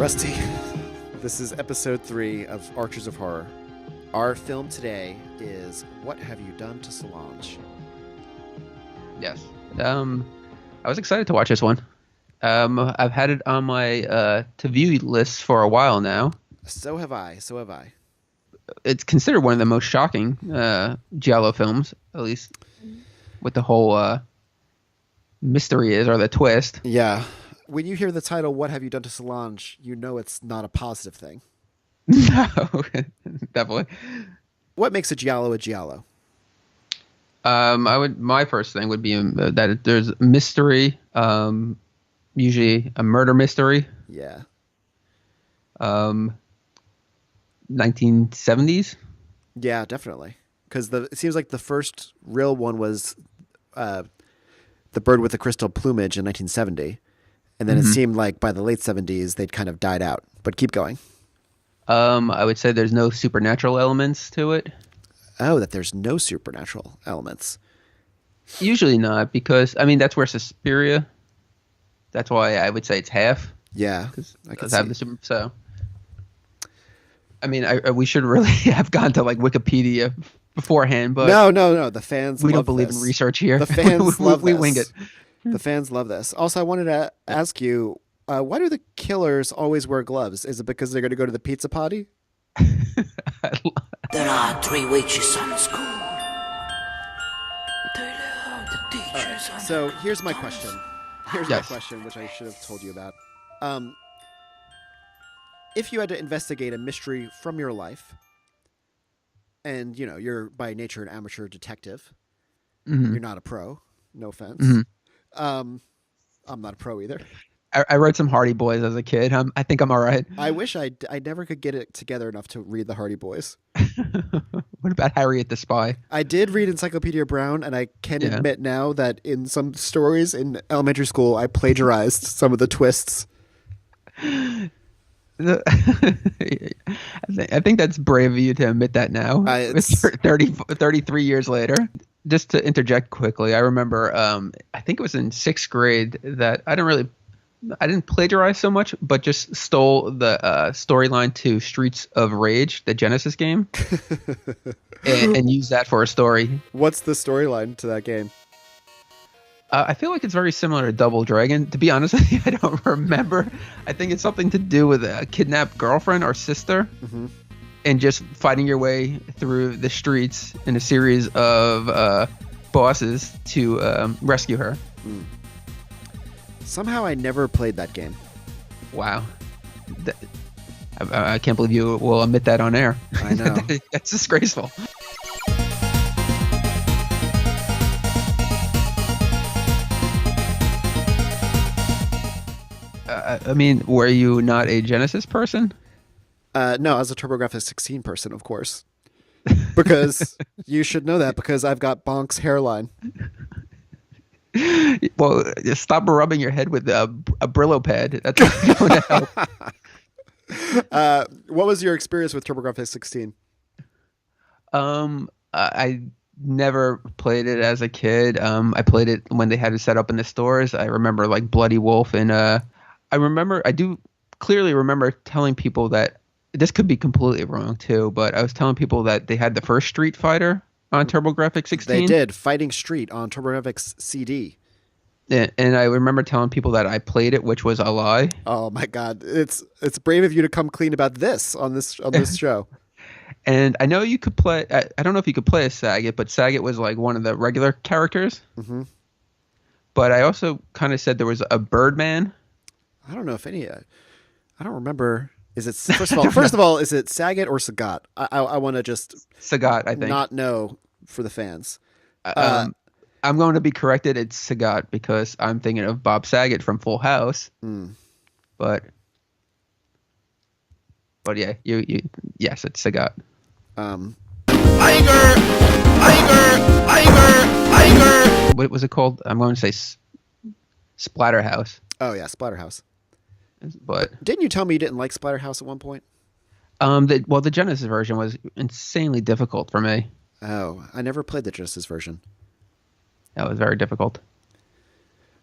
Rusty. This is episode 3 of Archers of Horror. Our film today is What Have You Done to Solange? Yes. I was excited to watch this one. I've had it on my to view list for a while now. So have I. It's considered one of the most shocking Giallo films, at least with the whole mystery or the twist. Yeah. When you hear the title, What Have You Done to Solange, you know it's not a positive thing. No, definitely. What makes a Giallo a Giallo? My first thing would be that there's mystery, usually a murder mystery. Yeah. 1970s. Yeah, definitely. Because it seems like the first real one was The Bird with the Crystal Plumage in 1970. And then it seemed like by the late 70s, they'd kind of died out. But keep going. I would say there's no supernatural elements to it. Oh, that there's no supernatural elements. Usually not, because, I mean, that's where Suspiria, that's why I would say it's half. Yeah, Because I can have see. so. I mean, we should really have gone to, like, Wikipedia beforehand, but No. The fans we love don't believe this. in research here. The fans love we this. wing it. The fans love this. Also, I wanted to ask you, why do the killers always wear gloves? Is it because they're going to go to the pizza party? There are 3 witches on the school. They love the teachers. So here's my question. Here's my Yes. question, which I should have told you about. If you had to investigate a mystery from your life, and you're by nature an amateur detective, you're not a pro. No offense. I'm not a pro either. I read some Hardy Boys as a kid. I think I'm all right. I wish I never could get it together enough to read the Hardy Boys. What about Harriet the Spy? I did read Encyclopedia Brown, and I can Yeah. admit now that in some stories in elementary school, I plagiarized some of the twists. I think that's brave of you to admit that now. It's 33 years later. Just to interject quickly, I remember, I think it was in 6th grade that I didn't plagiarize so much, but just stole the storyline to Streets of Rage, the Genesis game, and used that for a story. What's the storyline to that game? I feel like it's very similar to Double Dragon. To be honest with you, I don't remember. I think it's something to do with a kidnapped girlfriend or sister, and just fighting your way through the streets in a series of bosses to rescue her. Somehow I never played that game. Wow. I can't believe you will admit that on air. I know. That's disgraceful. I mean, were you not a Genesis person? No, I was a TurboGrafx 16 person, of course. Because you should know that because I've got Bonk's hairline. Well, just stop rubbing your head with a Brillo pad. That's not going to help. What was your experience with TurboGrafx 16? I never played it as a kid. I played it when they had it set up in the stores. I remember like Bloody Wolf, and I do clearly remember telling people that this could be completely wrong too, but I was telling people that they had the first Street Fighter on TurboGrafx 16. They did. Fighting Street on TurboGrafx CD. And I remember telling people that I played it, which was a lie. Oh my God. It's brave of you to come clean about this on this show. And I know you could play, I don't know if you could play as Saget, but Saget was like one of the regular characters. Mm-hmm. But I also kind of said there was a Birdman. I don't know if any, I don't remember. Is it, first of all, is it Saget or Sagat? I want to just Sagat, I think. not know for the fans. I'm going to be corrected. It's Sagat because I'm thinking of Bob Saget from Full House. But yeah, yes, it's Sagat. Iger! What was it called? I'm going to say Splatterhouse. Oh yeah, Splatterhouse. But didn't you tell me you didn't like Splatterhouse at one point? The Genesis version was insanely difficult for me. Oh, I never played the Genesis version. That was very difficult.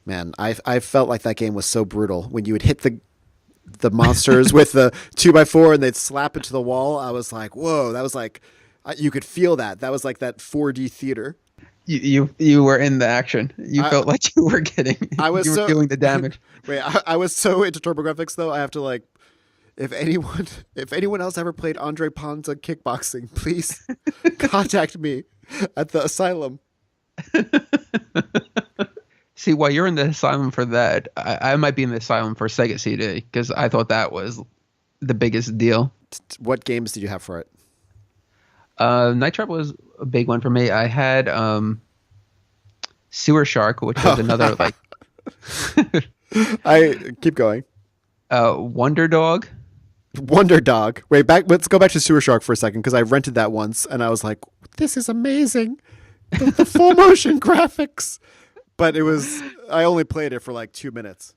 Man, I felt like that game was so brutal when you would hit the monsters with the 2x4 and they'd slap into the wall. I was like, whoa, that was like, you could feel that. That was like that 4D theater. You were in the action. You felt like you were getting. I was you were feeling the damage. Wait, I was so into TurboGrafx though. I have to like, if anyone else ever played Andre Ponza kickboxing, please contact me at the asylum. See, while you're in the asylum for that, I might be in the asylum for Sega CD because I thought that was the biggest deal. What games did you have for it? Night Trap was a big one for me. I had Sewer Shark, which was another like. I keep going. Wonder Dog. Wonder Dog. Wait, let's go back to Sewer Shark for a second because I rented that once and I was like, "This is amazing, the full motion graphics." But I only played it for like 2 minutes.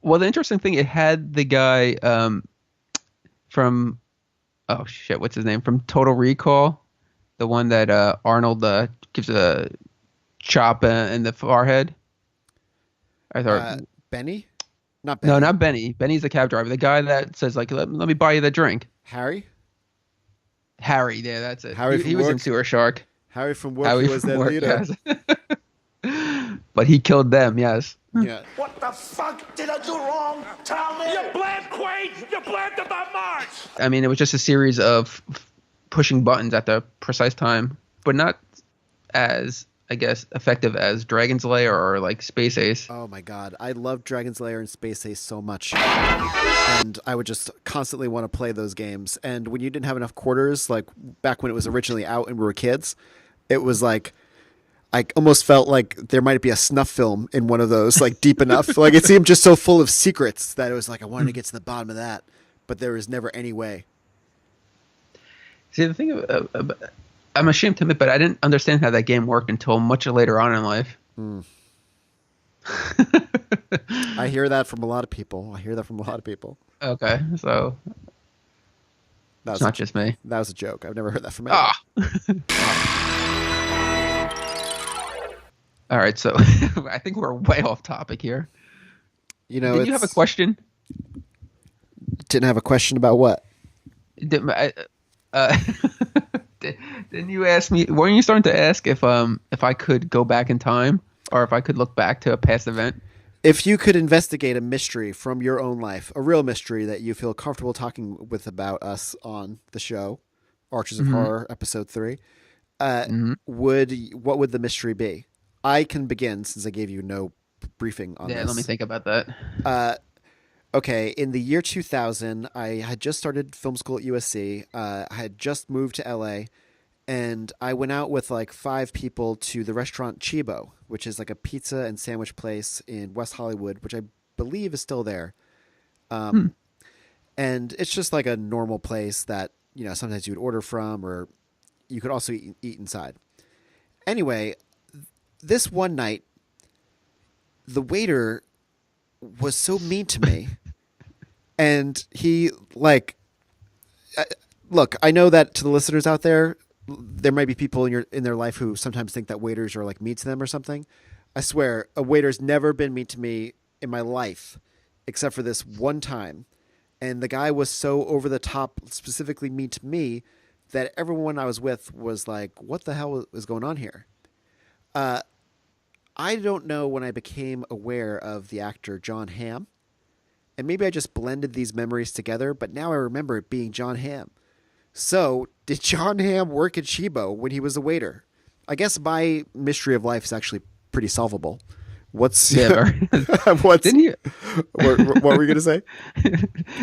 Well, the interesting thing, it had the guy from, oh shit, what's his name? From Total Recall, the one that Arnold gives a chop in the forehead. I thought Benny? Not Benny. No, not Benny. Benny's the cab driver. The guy that says like, let me buy you the drink. Harry, yeah, that's it. Harry he was in Sewer Shark. Harry from Work, he was their leader. Yes. But he killed them, yes. Yeah. What the fuck did I do wrong? Tell me. You blamed Quaid! You blamed the March! I mean, it was just a series of pushing buttons at the precise time, but not as, I guess, effective as Dragon's Lair or like Space Ace. Oh my god, I loved Dragon's Lair and Space Ace so much, and I would just constantly want to play those games. And when you didn't have enough quarters, like back when it was originally out and we were kids, it was like I almost felt like there might be a snuff film in one of those, like deep enough. Like it seemed just so full of secrets that it was like I wanted to get to the bottom of that, but there was never any way. See, the thing, I'm ashamed to admit, but I didn't understand how that game worked until much later on in life. I hear that from a lot of people. Okay, so it's not just me. That was a joke. I've never heard that from anyone. All right, so I think we're way off topic here. You know, Did you have a question? Didn't have a question about what? Didn't you ask me? Weren't you starting to ask if I could go back in time or if I could look back to a past event? If you could investigate a mystery from your own life, a real mystery that you feel comfortable talking with about us on the show, Archers of Horror, Episode 3, what would the mystery be? I can begin since I gave you no briefing on this. Yeah, let me think about that. Okay, in the year 2000, I had just started film school at USC. I had just moved to LA, and I went out with like 5 people to the restaurant Chibo, which is like a pizza and sandwich place in West Hollywood, which I believe is still there. And it's just like a normal place that, you know, sometimes you would order from, or you could also eat inside. Anyway, this one night, the waiter was so mean to me. And he, like, look, I know that to the listeners out there, there might be people in their life who sometimes think that waiters are like mean to them or something. I swear, a waiter's never been mean to me in my life, except for this one time. And the guy was so over the top, specifically mean to me, that everyone I was with was like, "What the hell is going on here?" I don't know when I became aware of the actor John Hamm. And maybe I just blended these memories together, but now I remember it being John Hamm. So, did John Hamm work at Chibo when he was a waiter? I guess my mystery of life is actually pretty solvable. What's Didn't you? What were you gonna say?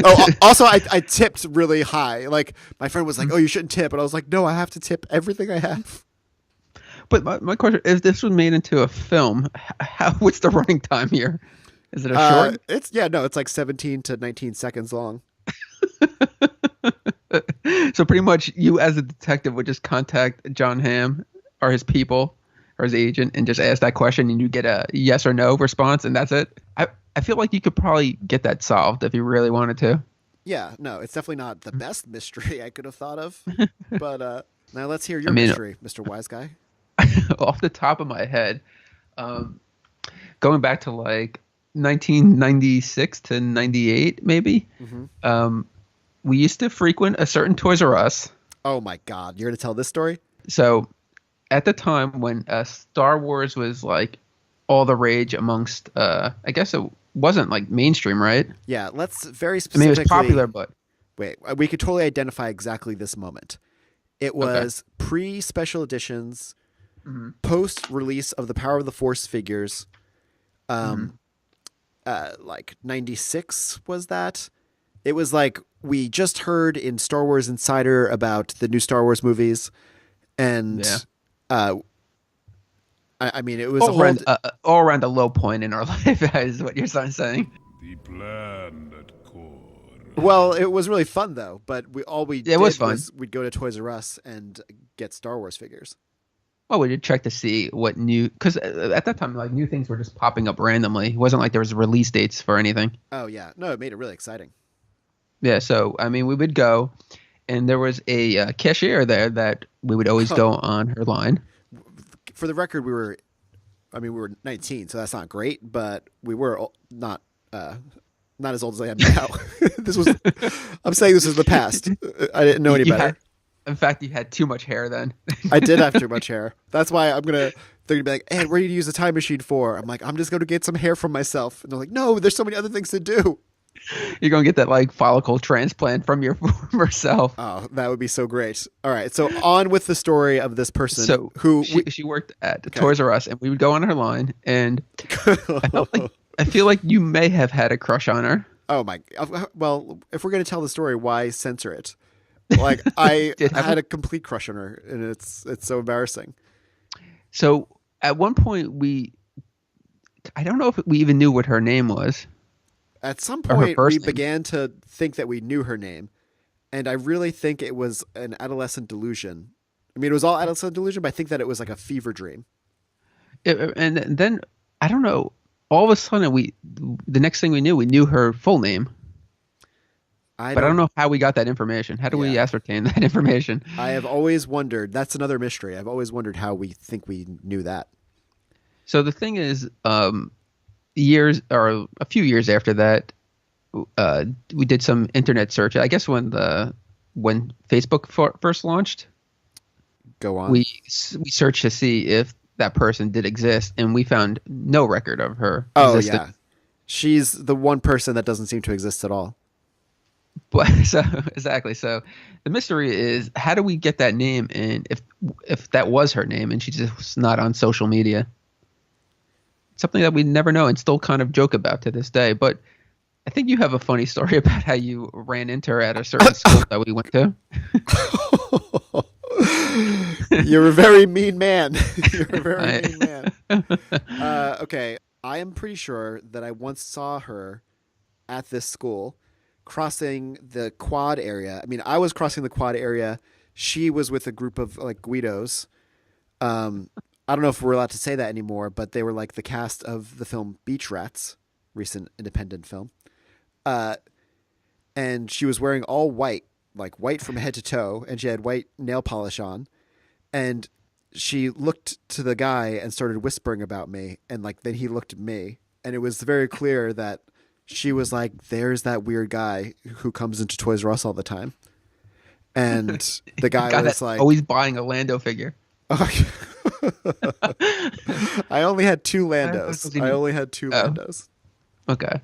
Oh, also, I tipped really high. Like my friend was like, "Oh, you shouldn't tip," and I was like, "No, I have to tip everything I have." But my question: if this was made into a film, what's the running time here? Is it a short? It's like 17 to 19 seconds long. So pretty much, you as a detective would just contact John Hamm or his people or his agent and just ask that question, and you get a yes or no response, and that's it. I feel like you could probably get that solved if you really wanted to. Yeah, no, it's definitely not the best mystery I could have thought of. But now let's hear your mystery, Mr. Wise Guy. Off the top of my head, going back to like 1996 to 98, maybe. We used to frequent a certain Toys R Us. Oh my God, you're gonna tell this story? So at the time when Star Wars was like all the rage amongst, I guess it wasn't like mainstream, right? Yeah, let's very I mean, it specifically. was popular, but Wait, we could totally identify exactly this moment. It was pre-special editions, post-release of the Power of the Force figures. Like 96 was that? It was like we just heard in Star Wars Insider about the new Star Wars movies, and I mean, it was all around a low point in our life, is what you're saying. The plan at core. Well, it was really fun though. But it was fun. We'd go to Toys R Us and get Star Wars figures. Well, we did check to see what new, because at that time, like, new things were just popping up randomly. It wasn't like there was release dates for anything. Oh yeah, no, it made it really exciting. Yeah, so I mean, we would go, and there was a cashier there that we would always go on her line. For the record, we were 19, so that's not great, but we were not as old as I am now. I'm saying this is the past. I didn't know any better. In fact, you had too much hair then. I did have too much hair. That's why they're gonna be like, "Hey, what do you use a time machine for?" I'm like, "I'm just gonna get some hair from myself." And they're like, "No, there's so many other things to do." You're gonna get that like follicle transplant from your former self. Oh, that would be so great. All right, so on with the story of this person. So who she worked at Toys R Us, and we would go on her line, and I feel like you may have had a crush on her. Oh my! Well, if we're gonna tell the story, why censor it? Like I had a complete crush on her, and it's so embarrassing. So at one point I don't know if we even knew what her name was. At some point we name. began to think that we knew her name, and I really think it was an adolescent delusion. I mean, it was all adolescent delusion, but I think that it was like a fever dream. And then I don't know. All of a sudden, the next thing we knew her full name. I don't know how we got that information. How do we ascertain that information? I have always wondered. That's another mystery. I've always wondered how we think we knew that. So the thing is, a few years after that, we did some internet search. I guess when Facebook first launched. Go on. We searched to see if that person did exist, and we found no record of her. Oh yeah, she's the one person that doesn't seem to exist at all. But exactly. So the mystery is, how do we get that name? And if that was her name, and she's just not on social media, something that we never know and still kind of joke about to this day. But I think you have a funny story about how you ran into her at a certain school that we went to. You're a very mean man. You're a very mean man. Okay, I am pretty sure that I once saw her at this school crossing the quad area. I mean, I was crossing the quad area. She was with a group of like Guidos. I don't know if we're allowed to say that anymore, but they were like the cast of the film Beach Rats, recent independent film. And she was wearing all white, like white from head to toe, and she had white nail polish on. And she looked to the guy and started whispering about me, and like then he looked at me, and it was very clear that she was like, "There's that weird guy who comes into Toys R Us all the time," and the guy was like, always buying a Lando figure. I only had two Landos. Landos. Okay.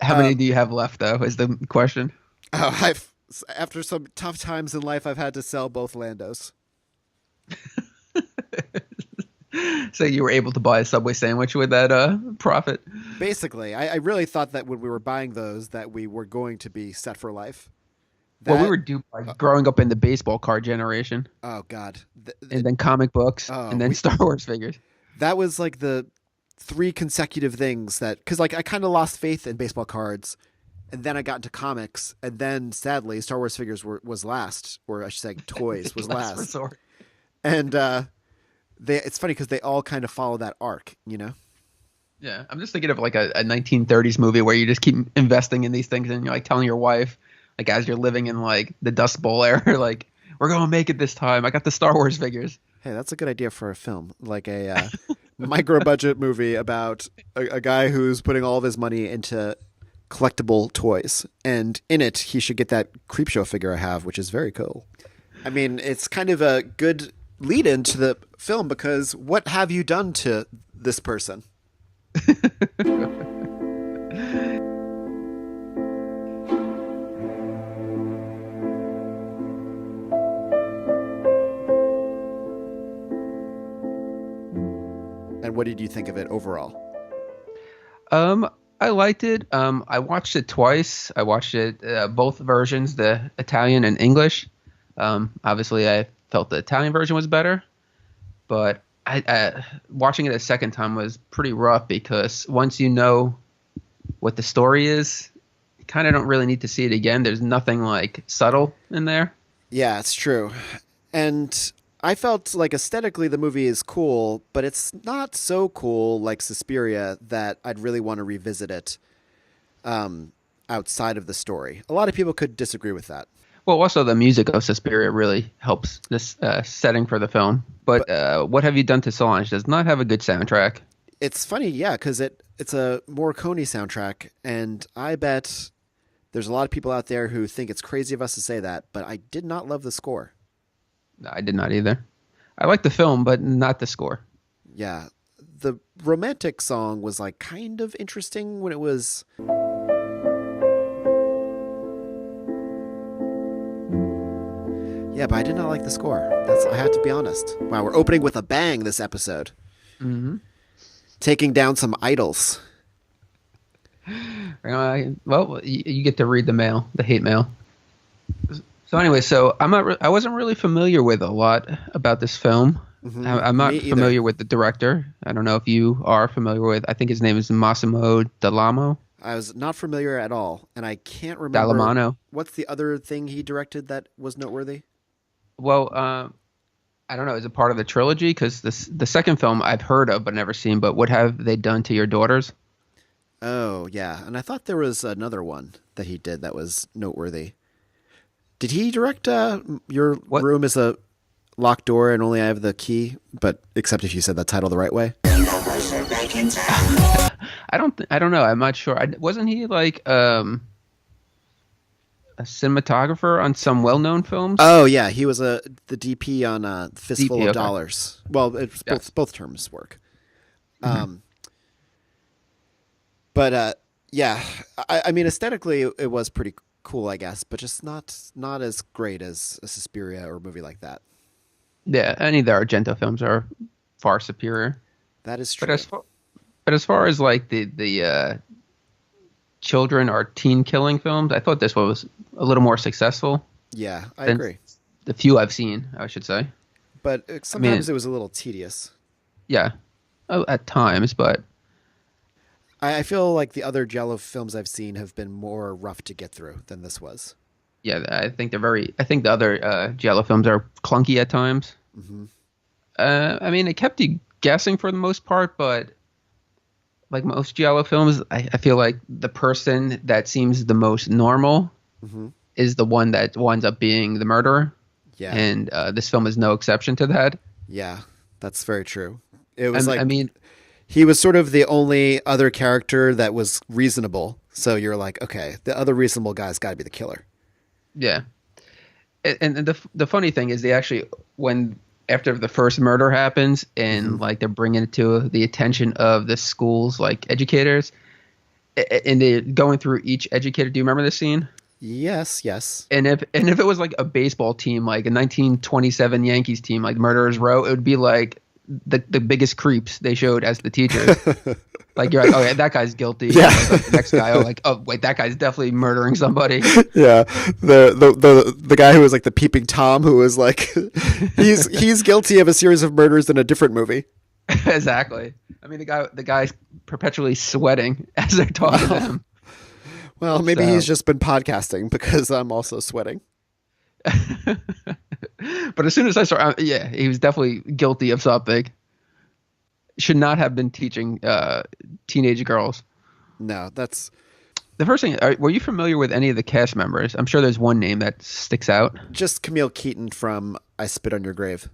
How many do you have left, though? Is the question. After some tough times in life, I've had to sell both Landos. So you were able to buy a Subway sandwich with that profit? Basically, I really thought that when we were buying those, that we were going to be set for life. Well, we were duped by growing up in the baseball card generation. Oh God! And then comic books, and then Star Wars figures. That was like the 3 consecutive things because like I kind of lost faith in baseball cards, and then I got into comics, and then sadly Star Wars figures was last, or I should say toys was last. Resort. And it's funny because they all kind of follow that arc, you know? Yeah, I'm just thinking of like a 1930s movie where you just keep investing in these things, and you're like telling your wife, like as you're living in like the Dust Bowl era, like, we're gonna make it this time. I got the Star Wars figures. Hey, that's a good idea for a film, like a micro budget movie about a guy who's putting all of his money into collectible toys, and in it he should get that Creepshow figure I have, which is very cool. I mean, it's kind of a good lead into the film because what have you done to this person? And what did you think of it overall? I liked it. I watched it twice. I watched it both versions, the Italian and English. Obviously, I felt the Italian version was better, but watching it a second time was pretty rough because once you know what the story is, you kind of don't really need to see it again. There's nothing like subtle in there. Yeah, it's true. And I felt like aesthetically the movie is cool, but it's not so cool like Suspiria that I'd really want to revisit it outside of the story. A lot of people could disagree with that. Well, also the music of Suspiria really helps this setting for the film. But What Have You Done to Solange does not have a good soundtrack. It's funny, yeah, because it's a Morricone soundtrack, and I bet there's a lot of people out there who think it's crazy of us to say that, but I did not love the score. No, I did not either. I like the film, but not the score. Yeah, the romantic song was like kind of interesting when it was... Yeah, but I did not like the score. I have to be honest. Wow, we're opening with a bang this episode. Mm-hmm. Taking down some idols. Well, you get to read the mail, the hate mail. So anyway, I wasn't really familiar with a lot about this film. Mm-hmm. I'm not familiar with the director. I don't know if you are familiar with. I think his name is Massimo Dallamano. I was not familiar at all, and I can't remember. Dallamano. What's the other thing he directed that was noteworthy? Well, I don't know. Is it part of the trilogy? Because the second film I've heard of but never seen. But What Have They Done to Your Daughters? Oh yeah, and I thought there was another one that he did that was noteworthy. Did he direct Your Room is a Locked Door and Only I Have the Key? But except if you said that title the right way. I don't know. I'm not sure. Wasn't he like a cinematographer on some well-known films? Oh yeah, he was the DP on Fistful of Dollars. Well, both terms work. Mm-hmm. But yeah, I mean aesthetically it was pretty cool, I guess, but just not as great as a Suspiria or a movie like that. Yeah, any of the Argento films are far superior. That is true. But as far as like the children or teen killing films, I thought this one was a little more successful. Yeah, I agree. The few I've seen, I should say. But sometimes it was a little tedious. Yeah, at times, but I feel like the other Giallo films I've seen have been more rough to get through than this was. Yeah, I think the other Giallo films are clunky at times. Mm-hmm. I mean, it kept you guessing for the most part, but like most Giallo films, I feel like the person that seems the most normal mm-hmm. is the one that winds up being the murderer. Yeah. And this film is no exception to that. Yeah, that's very true. It was he was sort of the only other character that was reasonable. So you're like, okay, the other reasonable guy's got to be the killer. Yeah. And the funny thing is they actually, after the first murder happens and mm-hmm. like they're bringing it to the attention of the school's like educators and they're going through each educator. Do you remember this scene? Yes. And if it was like a baseball team, like a 1927 Yankees team, like Murderers Row, it would be like the biggest creeps they showed as the teachers. Like you're like, oh yeah, that guy's guilty. Yeah. Like the next guy, oh wait, that guy's definitely murdering somebody. Yeah. The guy who was like the peeping Tom, who was like, he's guilty of a series of murders in a different movie. Exactly. I mean, the guy's perpetually sweating as they're talking to him. Well, maybe he's just been podcasting because I'm also sweating. But as soon as I saw, he was definitely guilty of something. Should not have been teaching teenage girls. No, that's the first thing. Were you familiar with any of the cast members? I'm sure there's one name that sticks out. Just Camille Keaton from I Spit on Your Grave.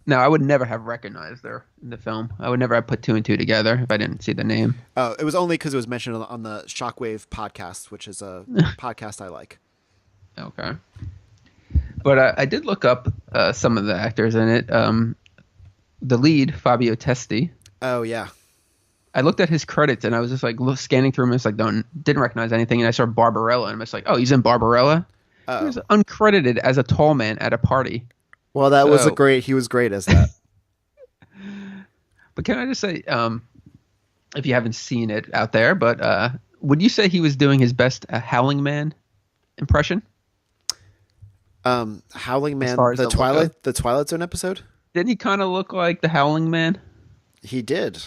No, I would never have recognized her in the film. I would never have put two and two together if I didn't see the name. Oh, it was only because it was mentioned on the Shockwave podcast, which is a podcast I like. Okay. But I did look up some of the actors in it. The lead, Fabio Testi. Oh, yeah. I looked at his credits and I was just like scanning through them. And it's like, didn't recognize anything. And I saw Barbarella and I was like, oh, he's in Barbarella. Uh-oh. He was uncredited as a tall man at a party. Well, he was great as that. But can I just say, if you haven't seen it out there, but would you say he was doing his best Howling Man impression? Howling Man, the Twilight Zone episode? Didn't he kind of look like the Howling Man? He did.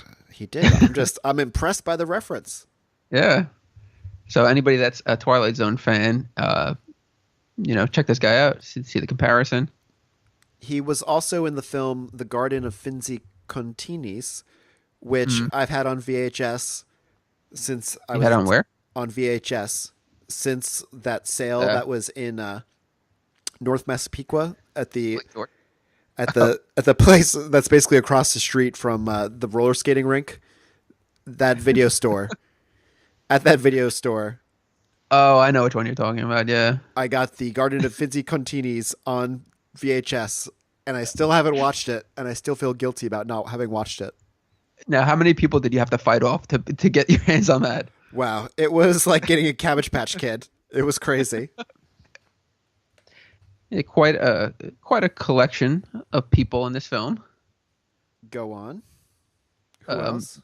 I'm impressed by the reference. Yeah. So anybody that's a Twilight Zone fan, check this guy out. See the comparison. He was also in the film The Garden of Finzi Continis, which I've had on VHS since I was on where? On VHS since that sale that was in North Massapequa at the place that's basically across the street from the roller skating rink. That video store. At that video store. Oh, I know which one you're talking about. Yeah. I got The Garden of Finzi Continis on VHS, and I still haven't watched it, and I still feel guilty about not having watched it. Now, how many people did you have to fight off to get your hands on that? Wow, it was like getting a Cabbage Patch Kid. It was crazy. Yeah, quite a collection of people in this film. Go on. Who else?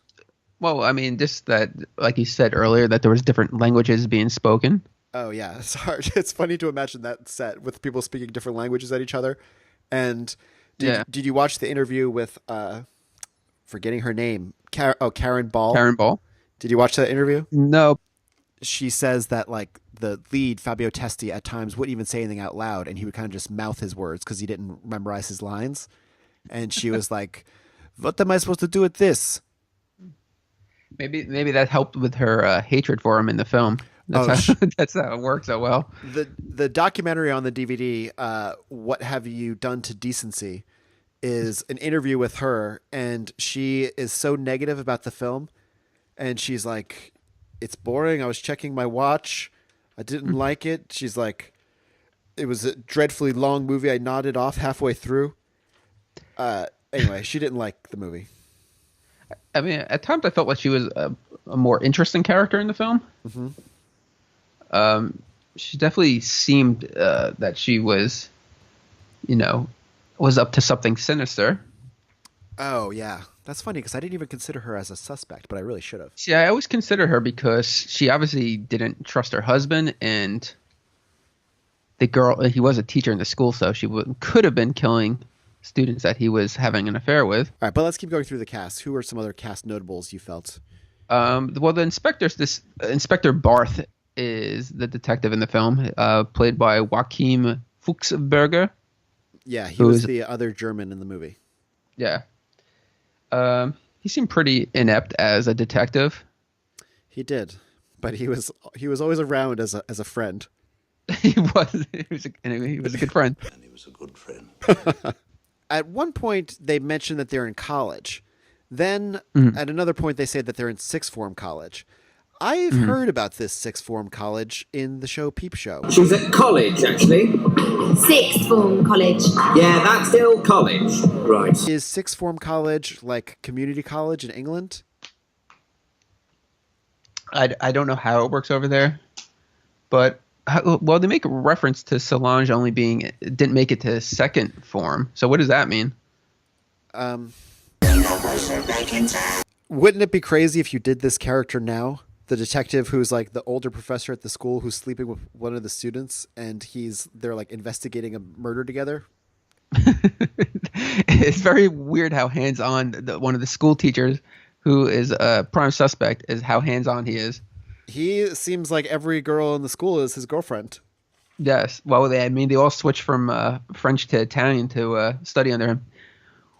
Well, I mean, just that, like you said earlier, that there was different languages being spoken. Oh yeah, it's hard. It's funny to imagine that set with people speaking different languages at each other. And did you watch the interview with forgetting her name? Karen Ball. Karen Ball. Did you watch that interview? No. She says that like the lead Fabio Testi at times wouldn't even say anything out loud, and he would kind of just mouth his words because he didn't memorize his lines. And she was like, "What am I supposed to do with this?" Maybe that helped with her hatred for him in the film. That's how it works so well. The documentary on the DVD, What Have You Done to Decency, is an interview with her, and she is so negative about the film, and she's like, "It's boring. I was checking my watch. I didn't like it." She's like, "It was a dreadfully long movie. I nodded off halfway through." Anyway, she didn't like the movie. I mean, at times I felt like she was a more interesting character in the film. Mm-hmm. She definitely seemed that she was, was up to something sinister. Oh, yeah. That's funny because I didn't even consider her as a suspect, but I really should have. See, I always consider her because she obviously didn't trust her husband, and the girl, he was a teacher in the school, so she could have been killing students that he was having an affair with. All right, but let's keep going through the cast. Who are some other cast notables you felt? Well, the Inspector Barth is the detective in the film, played by Joachim Fuchsberger. Yeah, he was the other German in the movie. Yeah. He seemed pretty inept as a detective. He did, but he was always around as a friend. He was a good friend. And he was a good friend. At one point, they mentioned that they're in college. Then, at another point, they say that they're in sixth form college. I've heard about this sixth form college in the show Peep Show. She's at college, actually. Sixth form college. Yeah, that's still college. Right. Is sixth form college like community college in England? I don't know how it works over there, but they make a reference to Solange only didn't make it to second form. So what does that mean? Wouldn't it be crazy if you did this character now? The detective who's like the older professor at the school who's sleeping with one of the students, and they're like investigating a murder together. It's very weird how hands-on one of the school teachers who is a prime suspect is how hands-on he is. He seems like every girl in the school is his girlfriend. Yes. Well, they all switched from French to Italian to study under him,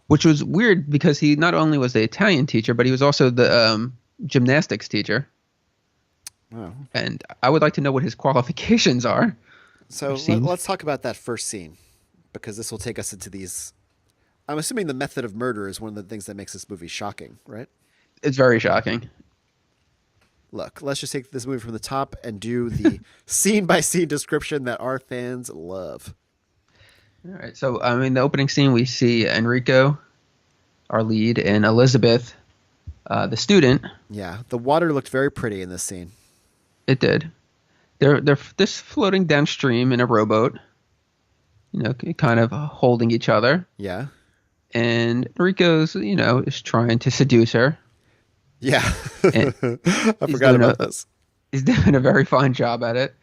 which was weird because he not only was the Italian teacher, but he was also the gymnastics teacher. Wow. And I would like to know what his qualifications are. So let's talk about that first scene, because this will take us into these I'm assuming the method of murder is one of the things that makes this movie shocking, right? It's very shocking. Look, let's just take this movie from the top and do the scene-by-scene description that our fans love. All right. So, I mean, the opening scene, we see Enrico, our lead, and Elizabeth, the student. Yeah, the water looked very pretty in this scene. It did. They're just floating downstream in a rowboat, kind of holding each other. Yeah. And Enrico's, is trying to seduce her. Yeah. I forgot about this. He's doing a very fine job at it.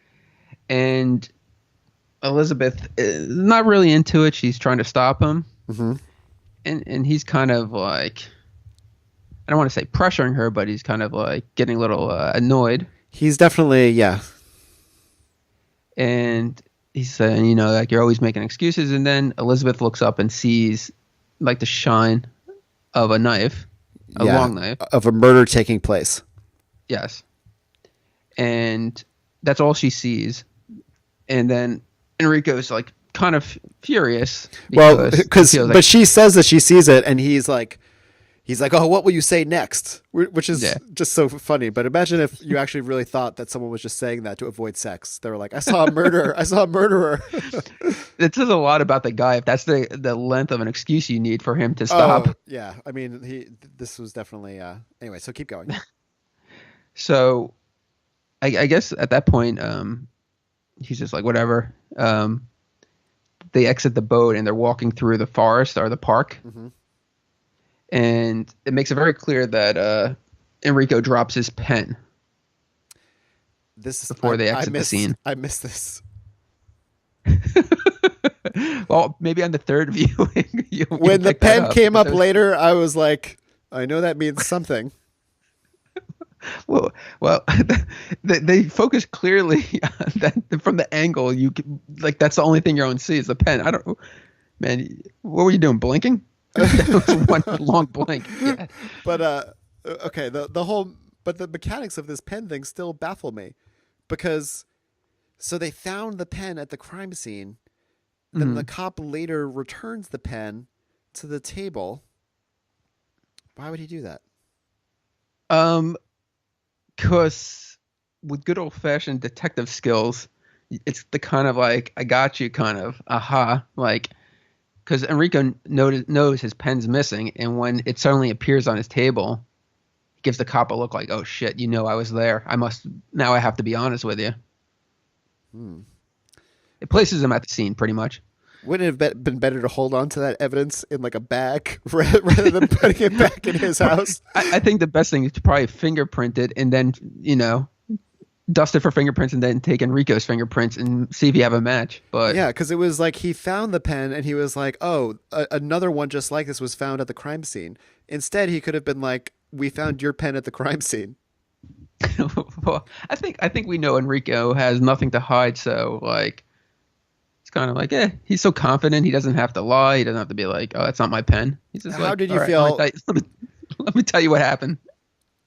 And Elizabeth is not really into it. She's trying to stop him. Mm-hmm. And he's kind of like, I don't want to say pressuring her, but he's kind of like getting a little annoyed. He's definitely, yeah. And he's saying, like, you're always making excuses. And then Elizabeth looks up and sees like the shine of a knife, a long knife. Of a murder taking place. Yes. And that's all she sees. And then Enrico's like kind of furious. But she says that she sees it and he's like, oh, what will you say next? Which is just so funny. But imagine if you actually really thought that someone was just saying that to avoid sex. They were like, I saw a murderer. I saw a murderer. It says a lot about the guy if that's the length of an excuse you need for him to stop. Oh, yeah. I mean, this was definitely... Anyway, so keep going. So I guess at that point, he's just like, whatever. They exit the boat and they're walking through the forest or the park. Mm-hmm. And it makes it very clear that Enrico drops his pen. Before they exit the scene. I missed this. Well, maybe on the third viewing. When the pen came up later, I was like, I know that means something. Well, they focus clearly that from the angle. You can, like, that's the only thing you're going to see is the pen. I don't, man. What were you doing? Blinking? That was one long blink. Yeah. But okay, the mechanics of this pen thing still baffle me, because so they found the pen at the crime scene, then the cop later returns the pen to the table. Why would he do that? Because with good old fashioned detective skills, it's the kind of like, I got you kind of aha, like. Because Enrico knows his pen's missing, and when it suddenly appears on his table, he gives the cop a look like, "Oh shit, I was there. Now I have to be honest with you." It places him at the scene, pretty much. Wouldn't it have been better to hold on to that evidence in like a bag rather than putting it back in his house? I think the best thing is to probably fingerprint it and then, dust it for fingerprints and then take Enrico's fingerprints and see if you have a match. But yeah, because it was like he found the pen and he was like, oh, another one just like this was found at the crime scene. Instead, he could have been like, we found your pen at the crime scene. Well, I think we know Enrico has nothing to hide, so like it's kind of like, he's so confident he doesn't have to lie. He doesn't have to be like, oh, that's not my pen. He's just How did you feel? Let me tell you what happened.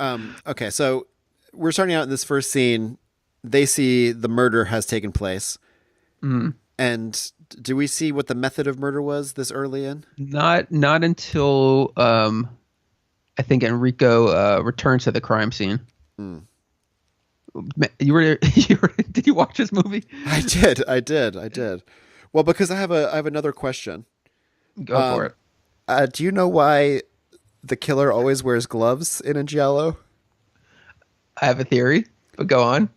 Okay, so we're starting out in this first scene. They see the murder has taken place. Mm-hmm. And do we see what the method of murder was this early in? Not until I think Enrico returns to the crime scene. Mm. Did you watch this movie? I did. Well, because I have another question. Go for it. Do you know why the killer always wears gloves in a Giallo? I have a theory, but go on.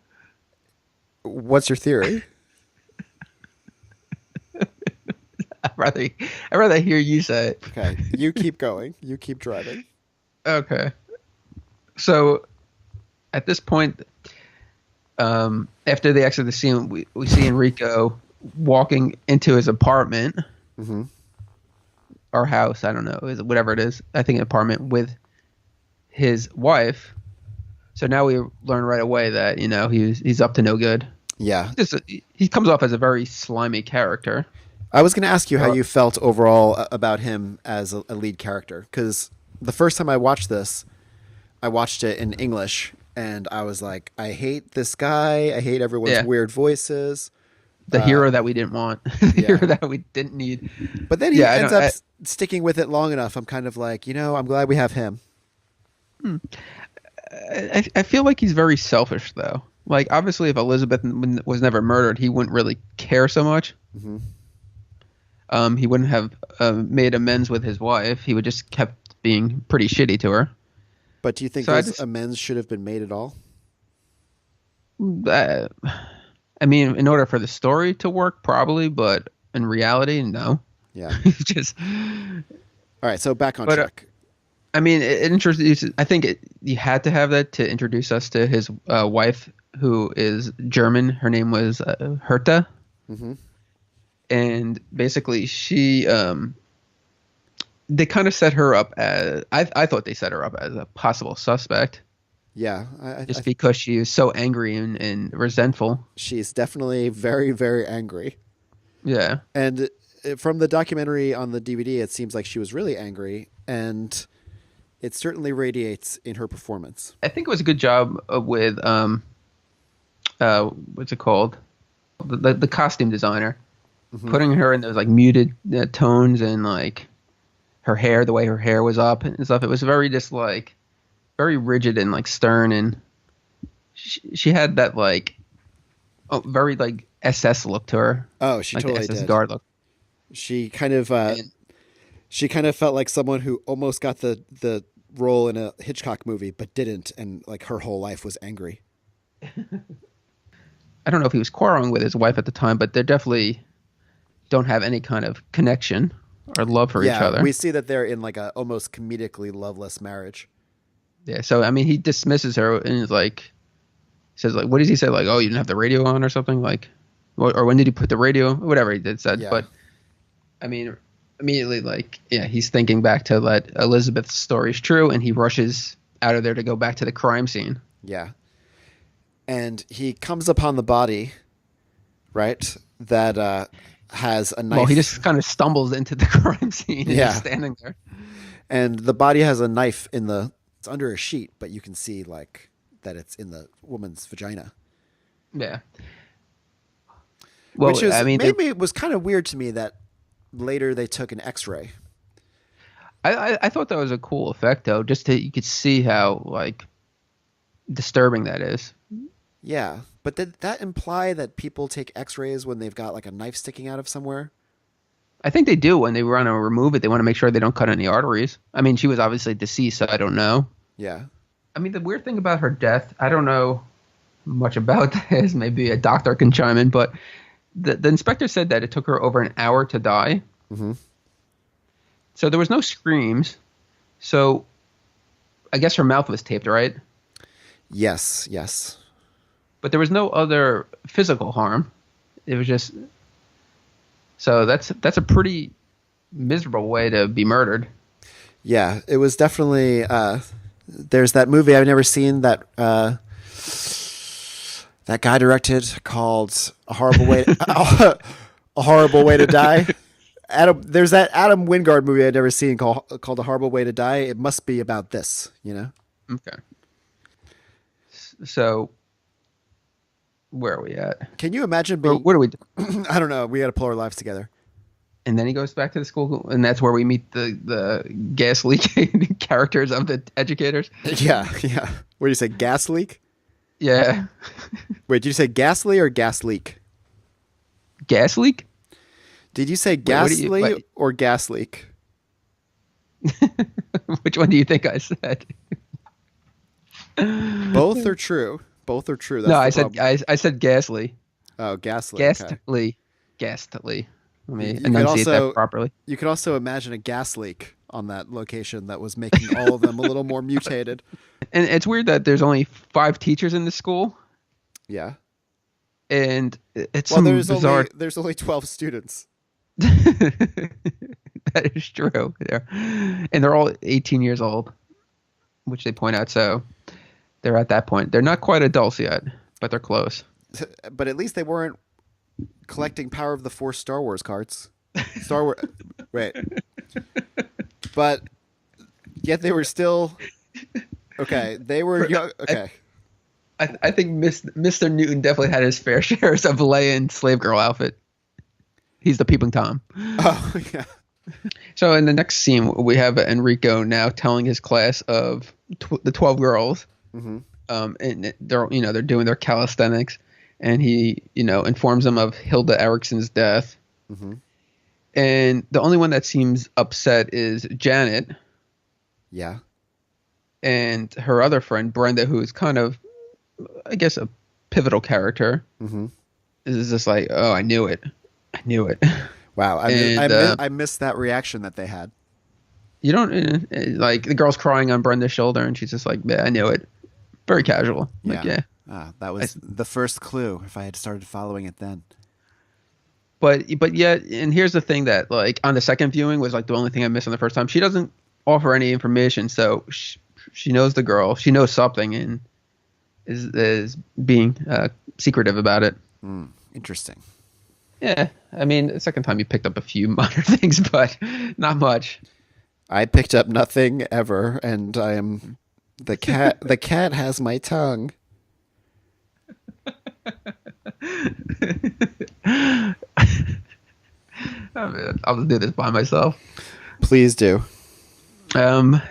What's your theory? I'd rather hear you say it. Okay, you keep going. You keep driving. Okay. So, at this point, after they exit the scene, we see Enrico walking into his apartment, or house. I don't know, whatever it is. I think an apartment with his wife. So now we learn right away that he's up to no good. Yeah, he comes off as a very slimy character. I was going to ask you how you felt overall about him as a lead character, because the first time I watched this, I watched it in English, and I was like, I hate this guy. I hate everyone's weird voices. the hero that we didn't want, the yeah. hero that we didn't need. But then he ends up sticking with it long enough. I'm kind of like, I'm glad we have him. I feel like he's very selfish, though. Like, obviously, if Elizabeth was never murdered, he wouldn't really care so much. He wouldn't have made amends with his wife. He would just kept being pretty shitty to her. But do you think those amends should have been made at all? I mean, in order for the story to work, probably, but in reality, no. Yeah. Just. All right, so back on track. I mean, it introduces. I think you had to have that to introduce us to his wife, who is German. Her name was Herta. And basically, she. They kind of set her up as. I thought they set her up as a possible suspect. Yeah. Just because she is so angry and resentful. She's definitely very, very angry. Yeah. And from the documentary on the DVD, it seems like she was really angry, and it certainly radiates in her performance. I think it was a good job with what's it called? The costume designer. Putting her in those like muted tones and like her hair, the way her hair was up and stuff. It was very just like very rigid and like stern, and she had that like very like SS look to her. Oh, she like totally the SS did. guard look. She kind of felt like someone who almost got the role in a Hitchcock movie but didn't, and like her whole life was angry. I don't know if he was quarreling with his wife at the time, but they definitely don't have any kind of connection or love for each other. We see that they're in like a almost comedically loveless marriage. Yeah, so I mean, he dismisses her and is like, says like, what does he say? Like, oh, you didn't have the radio on or something, like, or when did he put the radio? Whatever he did said, but I mean, immediately like, yeah, he's thinking back to that Elizabeth's story is true, and he rushes out of there to go back to the crime scene. Yeah, and he comes upon the body, right? That has a knife. Well, he just kind of stumbles into the crime scene and Yeah. he's standing there. And the body has a knife it's under a sheet, but you can see like that it's in the woman's vagina. Yeah. Well, Which is, I mean, maybe it was kind of weird to me that later they took an X-ray. I thought that was a cool effect, though, just you could see how like disturbing that is. Yeah, but did that imply that people take X-rays when they've got like a knife sticking out of somewhere? I think they do when they want to remove it. They want to make sure they don't cut any arteries. I mean, she was obviously deceased, so I don't know. Yeah. I mean, the weird thing about her death, I don't know much about this. Maybe a doctor can chime in, but the inspector said that it took her over an hour to die. So there was no screams. So I guess her mouth was taped, right? Yes. But there was no other physical harm. It was just... So that's a pretty miserable way to be murdered. Yeah, it was definitely... there's that movie I've never seen that that guy directed called A Horrible Way A Horrible Way to Die. There's that Adam Wingard movie I'd never seen called A Horrible Way to Die. It must be about this, Okay. So where are we at? Can you imagine being... What do we do? I don't know. We got to pull our lives together. And then he goes back to the school, and that's where we meet the gas leak characters of the educators. Yeah. What do you say, gas leak? Yeah. Wait, did you say ghastly or gas leak? Gas leak? Did you say ghastly or gas leak? Which one do you think I said? Both are true. Both are true. That's No, I said ghastly. Oh, ghastly. Ghastly. Ghastly. Let me You could enunciate that properly. You could also imagine a gas leak on that location that was making all of them a little more mutated. And it's weird that there's only 5 teachers in the school. Yeah. And it's bizarre... there's only 12 students. That is true. And they're all 18 years old, which they point out. So they're at that point. They're not quite adults yet, but they're close. But at least they weren't collecting Power of the Force Star Wars cards. Star Wars. Wait. But yet they were still... Okay, they were young. Okay. I think Mr. Newton definitely had his fair shares of Leia in slave girl outfit. He's the peeping Tom. Oh, yeah. So in the next scene, we have Enrico now telling his class of the 12 girls, and they're doing their calisthenics, and he informs them of Hilda Erickson's death, and the only one that seems upset is Janet. Yeah. And her other friend Brenda, who is kind of, I guess, a pivotal character, is just like, oh, I knew it. Wow, I missed that reaction that they had. You don't like the girl's crying on Brenda's shoulder, and she's just like, "Yeah, I knew it." Very casual. Like, yeah. That was the first clue. If I had started following it then. But yet, and here's the thing that like on the second viewing was like the only thing I missed on the first time. She doesn't offer any information, so she knows the girl. She knows something, and is being secretive about it. Interesting. Yeah, I mean, the second time you picked up a few minor things, but not much. I picked up nothing ever, and I am the cat. The cat has my tongue. I'll just do this by myself. Please do. So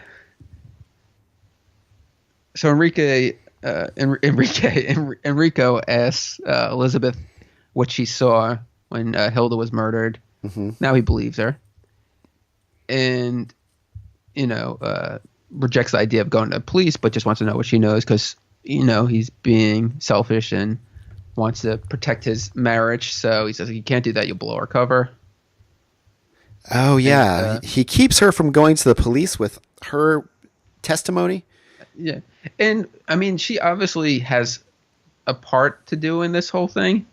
Enrico asks Elizabeth what she saw when Hilda was murdered. Now he believes her, and rejects the idea of going to the police, but just wants to know what she knows because he's being selfish and wants to protect his marriage. So he says, "You can't do that. You'll blow our cover." Oh yeah, and, he keeps her from going to the police with her testimony. Yeah, and I mean, she obviously has a part to do in this whole thing.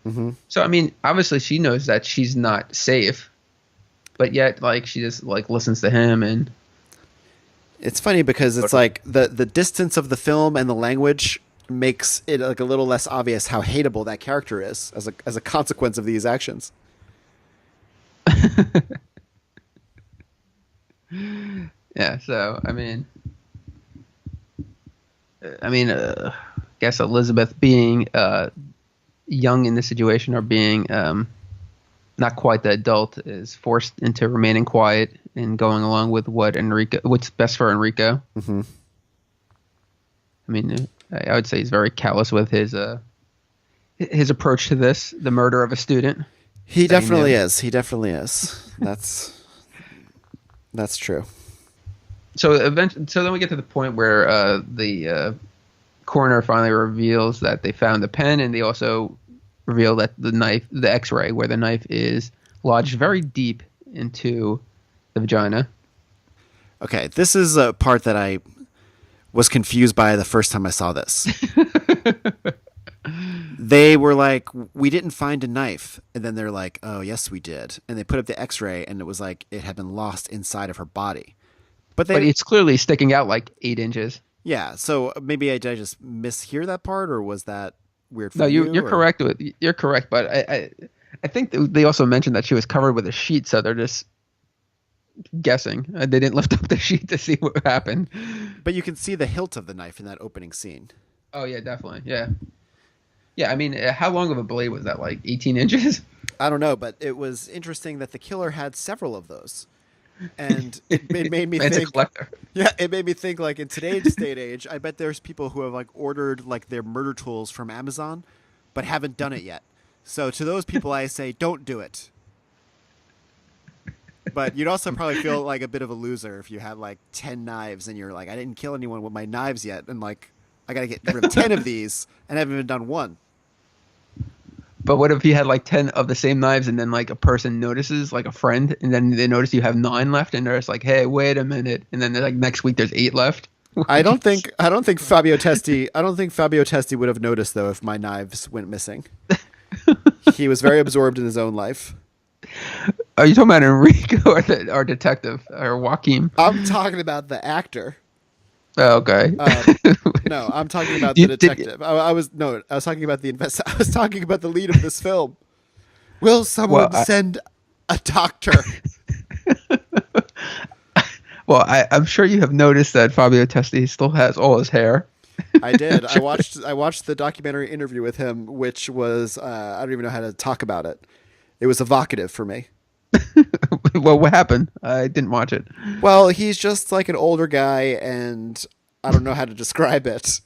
So I mean, obviously she knows that she's not safe, but yet like she just like listens to him. And it's funny because it's like the distance of the film and the language makes it like a little less obvious how hateable that character is as a consequence of these actions. Yeah, so I mean, I guess Elizabeth being young in this situation or being not quite the adult is forced into remaining quiet and going along with what's best for Enrico. I mean, I would say he's very callous with his approach to this, the murder of a student. He definitely is. That's true. So then we get to the point where the coroner finally reveals that they found the pen, and they also reveal that the X-ray where the knife is lodged very deep into the vagina. Okay, this is a part that I was confused by the first time I saw this. They were like, "We didn't find a knife," and then they're like, "Oh yes, we did," and they put up the X-ray, and it was like it had been lost inside of her body. But it's clearly sticking out like 8 inches. Yeah, so maybe did I just mishear that part, or was that weird for No, you? you're correct. You're correct, but I think they also mentioned that she was covered with a sheet, so they're just guessing. They didn't lift up the sheet to see what happened. But you can see the hilt of the knife in that opening scene. Oh yeah, definitely. Yeah. Yeah, I mean, how long of a blade was that? Like 18 inches? I don't know, but it was interesting that the killer had several of those. And it made me think. Yeah, it made me think like in today's day and age, I bet there's people who have like ordered like their murder tools from Amazon, but haven't done it yet. So to those people, I say, don't do it. But you'd also probably feel like a bit of a loser if you had like 10 knives and you're like, I didn't kill anyone with my knives yet, and like I gotta get rid of 10 of these and I haven't even done one. But what if you had like 10 of the same knives and then like a person notices, like a friend, and then they notice you have 9 left and they're just like, hey, wait a minute. And then they're like, next week there's 8 left. I don't think Fabio Testi would have noticed though if my knives went missing. He was very absorbed in his own life. Are you talking about Enrico or our detective or Joaquin? I'm talking about the actor. Oh, okay. No, I'm talking about the detective. I was talking about I was talking about the lead of this film. Will someone send a doctor? Well, I'm sure you have noticed that Fabio Testi still has all his hair. I did. I watched the documentary interview with him, which was I don't even know how to talk about it. It was evocative for me. Well, what happened? I didn't watch it. Well, he's just like an older guy, and I don't know how to describe it.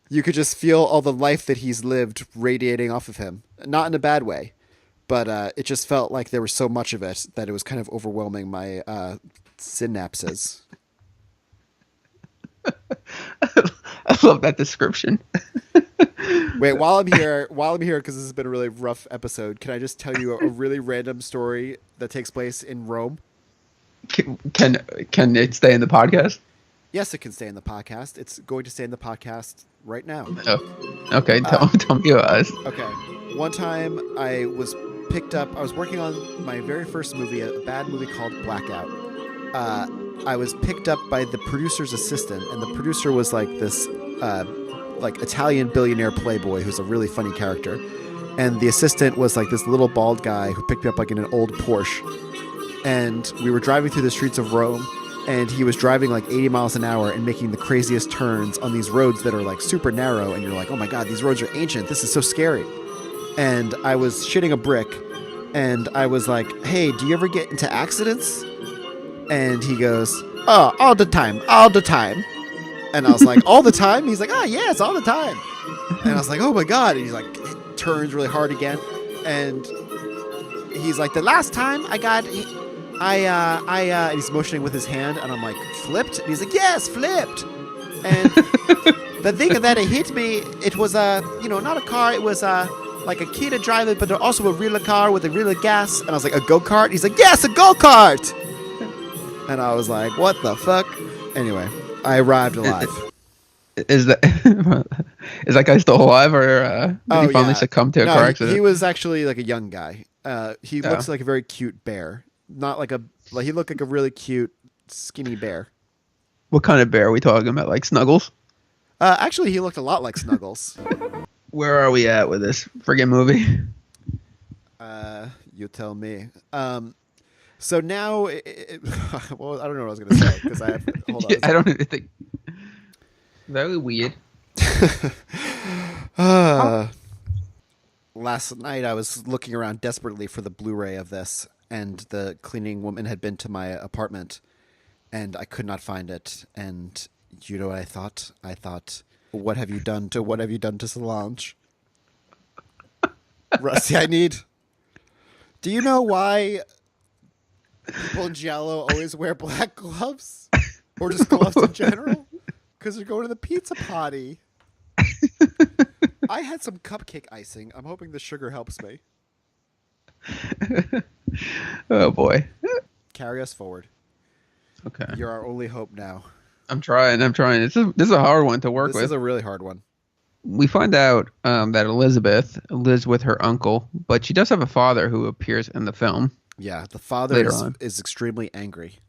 You could just feel all the life that he's lived radiating off of him. Not in a bad way, but it just felt like there was so much of it that it was kind of overwhelming my synapses. I love that description. Wait, while I'm here, because this has been a really rough episode, can I just tell you a really random story that takes place in Rome? Can it stay in the podcast? Yes, it can stay in the podcast. It's going to stay in the podcast right now. Oh, okay. Tell me about it. Okay. One time I was picked up. I was working on my very first movie, a bad movie called Blackout. I was picked up by the producer's assistant, and the producer was like this like Italian billionaire playboy who's a really funny character. And the assistant was like this little bald guy who picked me up like in an old Porsche. And we were driving through the streets of Rome, and he was driving like 80 miles an hour and making the craziest turns on these roads that are like super narrow. And you're like, oh my God, these roads are ancient. This is so scary. And I was shitting a brick, and I was like, hey, do you ever get into accidents? And he goes, oh, all the time. And I was like, all the time? He's like, oh, yeah, it's all the time. And I was like, oh, my God. And he's like, turns really hard again. And he's like, the last time I got, and he's motioning with his hand. And I'm like, flipped? And he's like, yes, flipped. And the thing that it hit me, it was, not a car. It was like a kid to drive it, but also a real car with a real gas. And I was like, a go-kart? He's like, yes, a go-kart. And I was like, what the fuck? Anyway. I arrived alive. Is that guy still alive, or did he finally succumb to a car accident? He was actually like a young guy. He looks like a very cute bear. Not like he looked like a really cute, skinny bear. What kind of bear are we talking about? Like Snuggles? Actually, he looked a lot like Snuggles. Where are we at with this friggin' movie? You tell me. So now, well, I don't know what I was going to say because I have. Hold on. I don't even think. Very weird. Last night I was looking around desperately for the Blu-ray of this, and the cleaning woman had been to my apartment, and I could not find it. And you know what I thought? I thought, what have you done to Solange? Rusty, do you know why people in Giallo always wear black gloves? Or just gloves in general? Because they're going to the pizza potty. I had some cupcake icing. I'm hoping the sugar helps me. Oh, boy. Carry us forward. Okay. You're our only hope now. I'm trying. This is a hard one to work with. This is a really hard one. We find out that Elizabeth lives with her uncle, but she does have a father who appears in the film. Yeah, the father is extremely angry.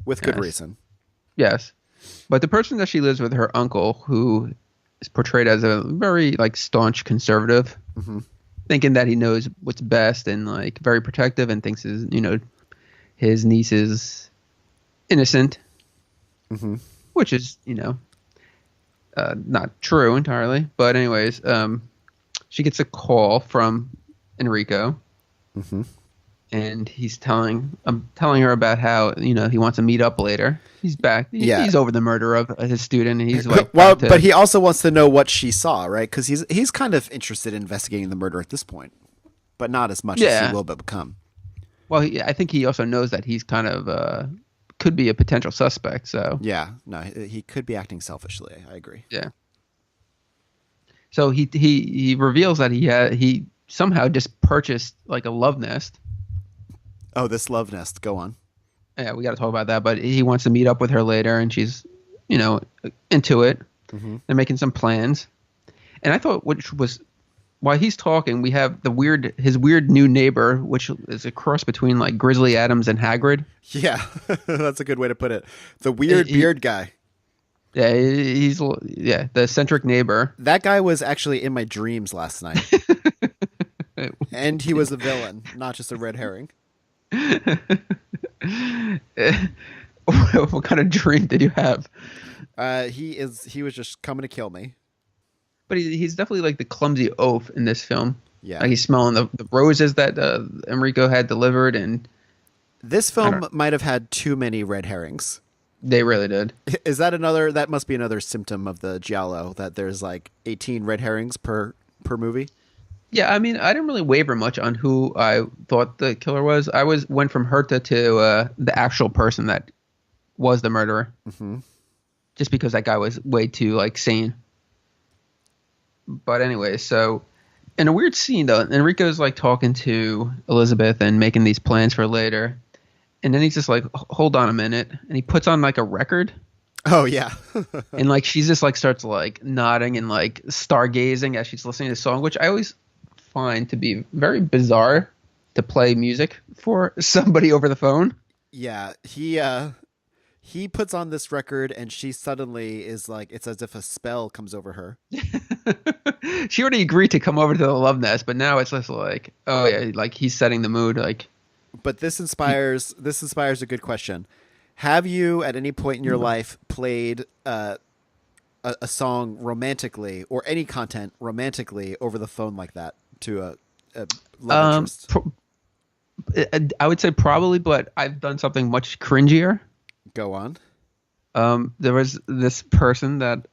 With good reason. Yes. But the person that she lives with, her uncle, who is portrayed as a very staunch conservative, thinking that he knows what's best and very protective and thinks his niece is innocent, which is not true entirely. But anyways, she gets a call from Enrico. And he's telling her about how he wants to meet up later. He's back. He's over the murder of his student, and he's but he also wants to know what she saw, right? Because he's kind of interested in investigating the murder at this point, but not as much as he will become. Well, I think he also knows that he's kind of could be a potential suspect. So he could be acting selfishly. I agree. Yeah. So he reveals that he somehow just purchased a love nest. Oh, this love nest. Go on. Yeah, we got to talk about that. But he wants to meet up with her later, and she's, into it. They're making some plans. And I thought, while he's talking, we have his weird new neighbor, which is a cross between Grizzly Adams and Hagrid. Yeah, that's a good way to put it. The weird beard guy. Yeah, he's the eccentric neighbor. That guy was actually in my dreams last night. And he was a villain, not just a red herring. What kind of dream did you have? He was just coming to kill me. But he's definitely like the clumsy oaf in this film. Yeah. Like he's smelling the roses that Enrico had delivered, and This film might have had too many red herrings. they really did. Is that another? That must be another symptom of the Giallo, that there's like 18 red herrings per movie. Yeah, I mean, I didn't really waver much on who I thought the killer was. I went from Herta to the actual person that was the murderer, just because that guy was way too like sane. But anyway, so in a weird scene though, Enrico's like talking to Elizabeth and making these plans for later, and then he's just like, "Hold on a minute," and he puts on like a record. Oh yeah. And like she's just like starts like nodding and like stargazing as she's listening to the song, which I always find to be very bizarre to play music for somebody over the phone. Yeah, he puts on this record and she suddenly is like, it's as if a spell comes over her. She already agreed to come over to the Love Nest, but now it's just like, oh yeah, like he's setting the mood. Like, but this inspires a good question. Have you at any point in your life played a song romantically, or any content romantically, over the phone like that to a love interest? I would say probably, but I've done something much cringier. Go on. There was this person that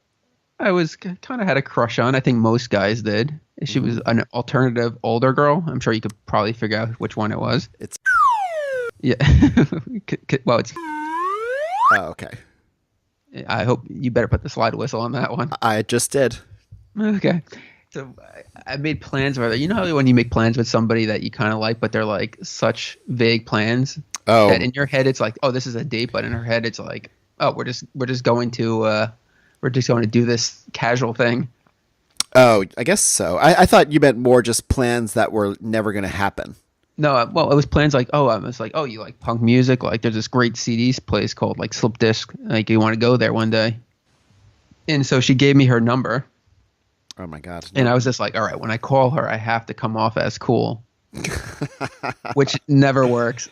I was kind of had a crush on. I think most guys did. She was an alternative older girl. I'm sure you could probably figure out which one it was. It's yeah. Well, it's. Oh, okay. I hope you better put the slide whistle on that one. I just did. Okay. So I made plans with her. You know how when you make plans with somebody that you kind of like, but they're like such vague plans. Oh. That in your head it's like, oh, this is a date, but in her head it's like, oh, we're just going to do this casual thing. Oh, I guess so. I thought you meant more just plans that were never going to happen. No, well, it was plans like, oh, I was like, oh, you like punk music? Like, there's this great CD place called like Slip Disc. Like, you want to go there one day? And so she gave me her number. Oh my God! And I was just like, all right, when I call her, I have to come off as cool, which never works.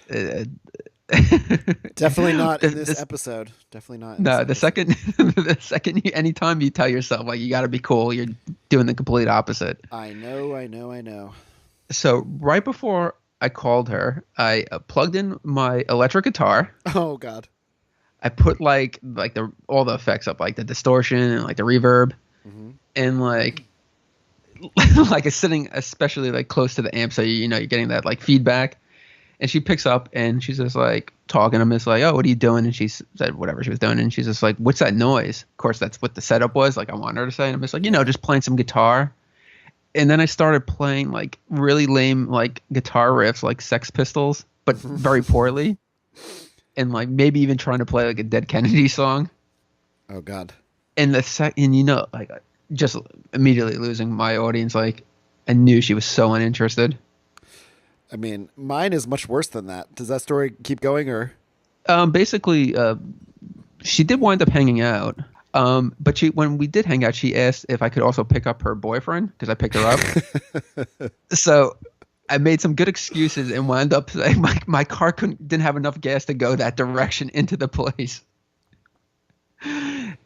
Definitely not in this episode. Definitely not. No, the second, anytime you tell yourself like you got to be cool, you're doing the complete opposite. I know. So right before I called her, I plugged in my electric guitar. Oh God! I put like all the effects up, like the distortion and like the reverb, and like it's sitting especially like close to the amp, so you're getting that like feedback. And she picks up and she's just like talking. I'm just like, oh, what are you doing? And she said whatever she was doing, and she's just like, what's that noise? Of course, that's what the setup was. Like I wanted her to say, and I'm just like, just playing some guitar. And then I started playing like really lame like guitar riffs, like Sex Pistols, but very poorly. And like maybe even trying to play like a Dead Kennedy song. Oh God! And like just immediately losing my audience. Like I knew she was so uninterested. I mean, mine is much worse than that. Does that story keep going, or? Basically, she did wind up hanging out. But when we did hang out, she asked if I could also pick up her boyfriend because I picked her up. So I made some good excuses and wound up saying my car didn't have enough gas to go that direction into the place.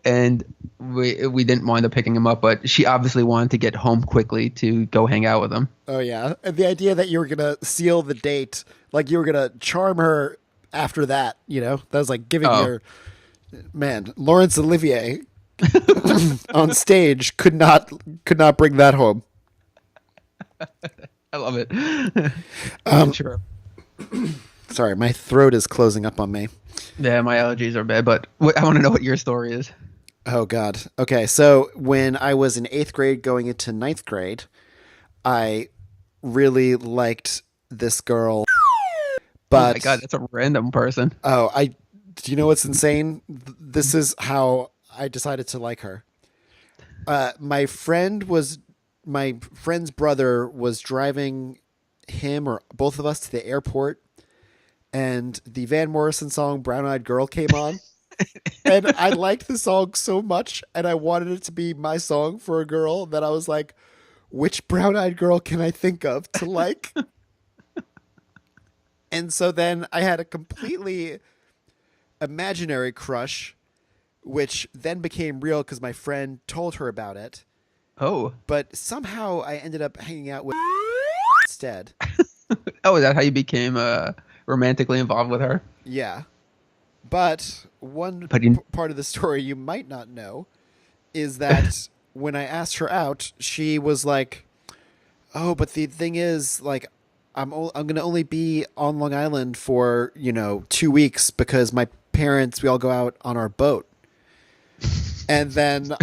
And we didn't wind up picking him up, but she obviously wanted to get home quickly to go hang out with him. Oh yeah, and the idea that you were gonna seal the date, like you were gonna charm her after that, that was like giving her. Man, Laurence Olivier on stage could not bring that home. I love it. Sure. Sorry, my throat is closing up on me. Yeah, my allergies are bad, but I want to know what your story is. Oh, God. Okay, so when I was in 8th grade going into 9th grade, I really liked this girl. But, oh, my God, that's a random person. Oh, do you know what's insane? This is how I decided to like her. My friend's brother was driving him or both of us to the airport, and the Van Morrison song Brown Eyed Girl came on. And I liked the song so much, and I wanted it to be my song for a girl, that I was like, which brown-eyed girl can I think of to like? And so then I had a completely imaginary crush which then became real because my friend told her about it. Oh. But somehow I ended up hanging out with instead. Oh, is that how you became romantically involved with her? Yeah. But one part of the story you might not know is that when I asked her out, she was like, "Oh, but the thing is, like, I'm going to only be on Long Island for, 2 weeks because my parents, we all go out on our boat." And then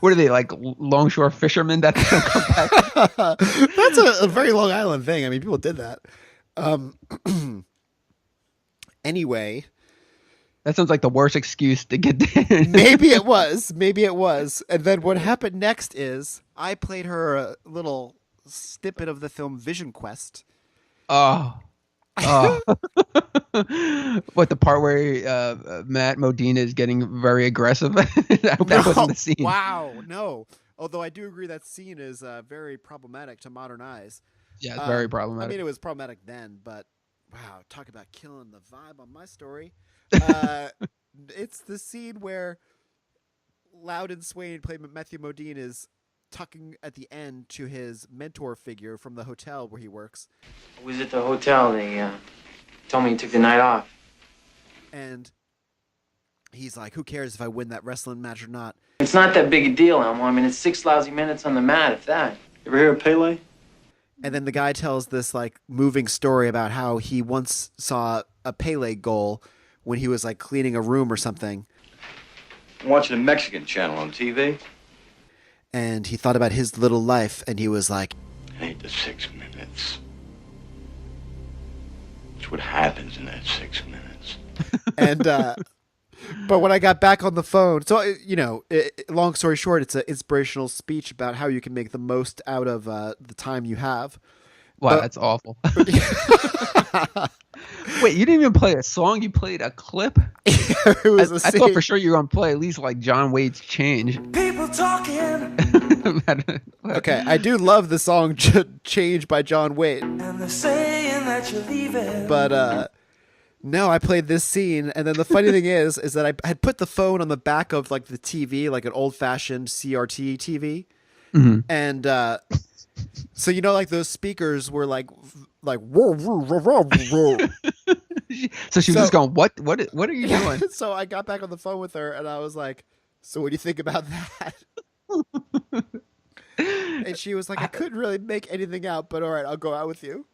what are they, like longshore fishermen that don't come back? That's a very Long Island thing. I mean, people did that. Anyway, that sounds like the worst excuse to get there. Maybe it was. And then what happened next is I played her a little snippet of the film Vision Quest. Oh. What, the part where Matt Modine is getting very aggressive? That wasn't the scene. Wow, no. Although I do agree that scene is very problematic to modern eyes. Yeah, it's very problematic. I mean, it was problematic then, but wow, talk about killing the vibe on my story. It's the scene where Loudon Swain, played by Matthew Modine, is talking at the end to his mentor figure from the hotel where he works. I was at the hotel. They told me you took the night off. And he's like, "Who cares if I win that wrestling match or not?" It's not that big a deal, Elmo. I mean, it's 6 lousy minutes on the mat, if that. You ever hear of Pele? And then the guy tells this like moving story about how he once saw a Pele goal when he was like cleaning a room or something. I'm watching a Mexican channel on TV. And he thought about his little life, and he was like, "I hate the 6 minutes. It's what happens in that 6 minutes." And but when I got back on the phone, so long story short, it's an inspirational speech about how you can make the most out of the time you have. Wow, that's awful. Wait, you didn't even play a song? You played a clip? It was I thought for sure you were going to play at least like John Wade's Change. People talking. Okay, I do love the song Change by John Wade. And they're saying that you're leaving. But no, I played this scene, and then the funny thing is that I had put the phone on the back of like the TV, like an old-fashioned CRT TV. Mm-hmm. And so like those speakers were like whoa, whoa, whoa, whoa, whoa. So she was just going, what are you doing? So I got back on the phone with her, and I was like, "So what do you think about that?" And she was like, "I couldn't really make anything out, but all right, I'll go out with you."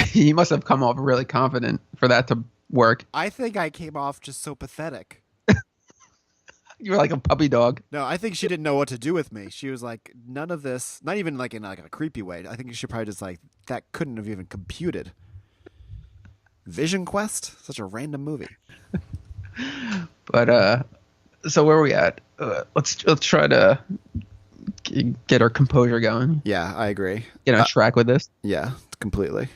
He must have come off really confident for that to work. I think I came off just so pathetic. You were like a puppy dog. No, I think she didn't know what to do with me. She was like, none of this, not even like in like a creepy way. I think she probably just like, that couldn't have even computed. Vision Quest? Such a random movie. But so where are we at? Let's try to get our composure going. Yeah, I agree. Get on track with this. Yeah, completely.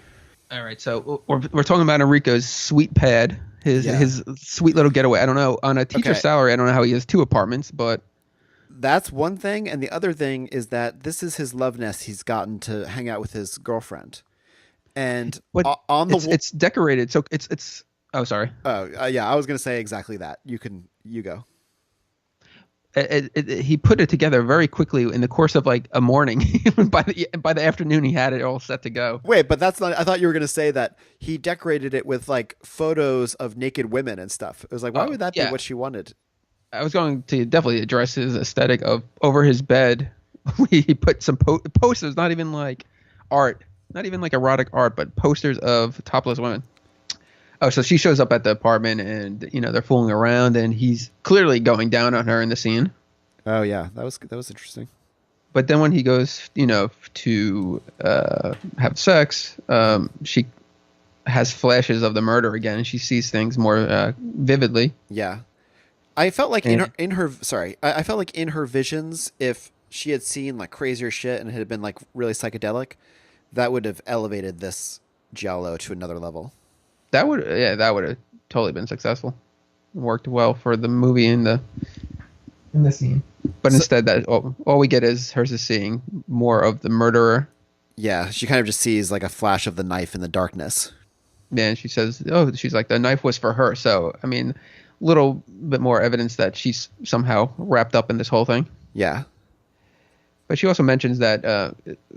All right, so we're talking about Enrico's sweet pad, his sweet little getaway. I don't know, on a teacher's salary, I don't know how he has 2 apartments, but that's one thing, and the other thing is that this is his love nest he's gotten to hang out with his girlfriend. And on the it's decorated, so it's. Oh, sorry. Oh, yeah, I was gonna say exactly that. You go. He put it together very quickly in the course of like a morning. by the afternoon, he had it all set to go. Wait, but that's not. I thought you were going to say that he decorated it with like photos of naked women and stuff. It was like, why would that be what she wanted? I was going to definitely address his aesthetic of over his bed. He put some posters, not even like art, not even like erotic art, but posters of topless women. Oh, so she shows up at the apartment, and they're fooling around, and he's clearly going down on her in the scene. Oh yeah, that was interesting. But then when he goes, to have sex, she has flashes of the murder again, and she sees things more vividly. Yeah, I felt like I felt like in her visions, if she had seen like crazier shit and it had been like really psychedelic, that would have elevated this Giallo to another level. That would have totally been successful. Worked well for the movie in the scene. But instead, that all we get is her just seeing more of the murderer. Yeah, she kind of just sees like a flash of the knife in the darkness. Yeah, and she says, "Oh, she's like the knife was for her." So, I mean, a little bit more evidence that she's somehow wrapped up in this whole thing. Yeah. But she also mentions that.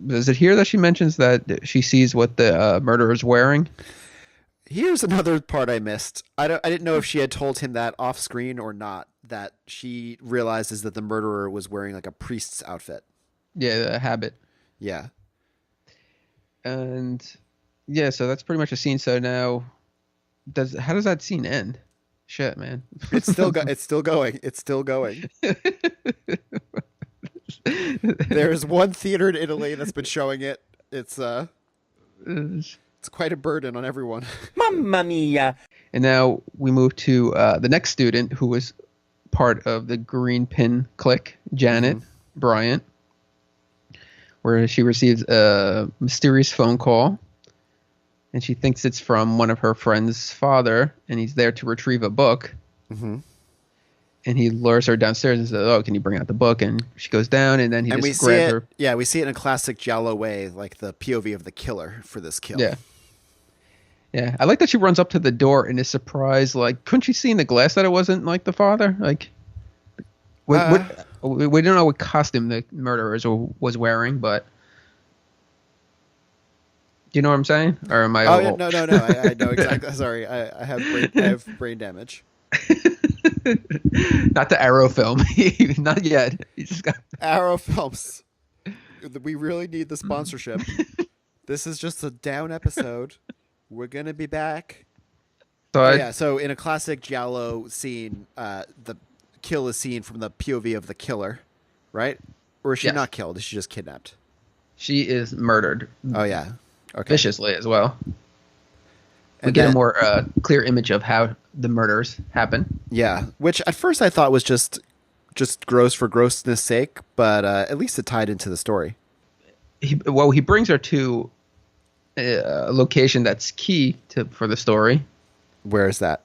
Is it here that she mentions that she sees what the murderer's wearing? Here's another part I missed. I didn't know if she had told him that off screen or not. That she realizes that the murderer was wearing like a priest's outfit. Yeah, the habit. Yeah. And yeah, so that's pretty much a scene. So now, how does that scene end? Shit, man. It's still going. It's still going. There's one theater in Italy that's been showing it. It's quite a burden on everyone. Mamma mia! And now we move to the next student who was part of the Green Pin clique, Janet Bryant, where she receives a mysterious phone call, and she thinks it's from one of her friend's father, and he's there to retrieve a book. Mm-hmm. And he lures her downstairs and says, "Oh, can you bring out the book?" And she goes down, and then he just grabs her. Yeah, we see it in a classic Giallo way, like the POV of the killer for this kill. Yeah. Yeah, I like that she runs up to the door and is surprised. Like, couldn't she see in the glass that it wasn't like the father? Like, we don't know what costume the murderer was wearing, but do you know what I'm saying? Or am I? Oh yeah, no. I know exactly. Sorry, I have brain damage. Not the Arrow film, not yet. You just got Arrow films. We really need the sponsorship. This is just a down episode. We're gonna be back. So in a classic Giallo scene, the kill is seen from the POV of the killer, right? Or is she not killed? Is she just kidnapped? She is murdered. Oh yeah, okay. Viciously as well. We get a more clear image of how the murders happen. Yeah, which at first I thought was just gross for grossness sake, but at least it tied into the story. He brings her to a location that's key for the story. Where is that?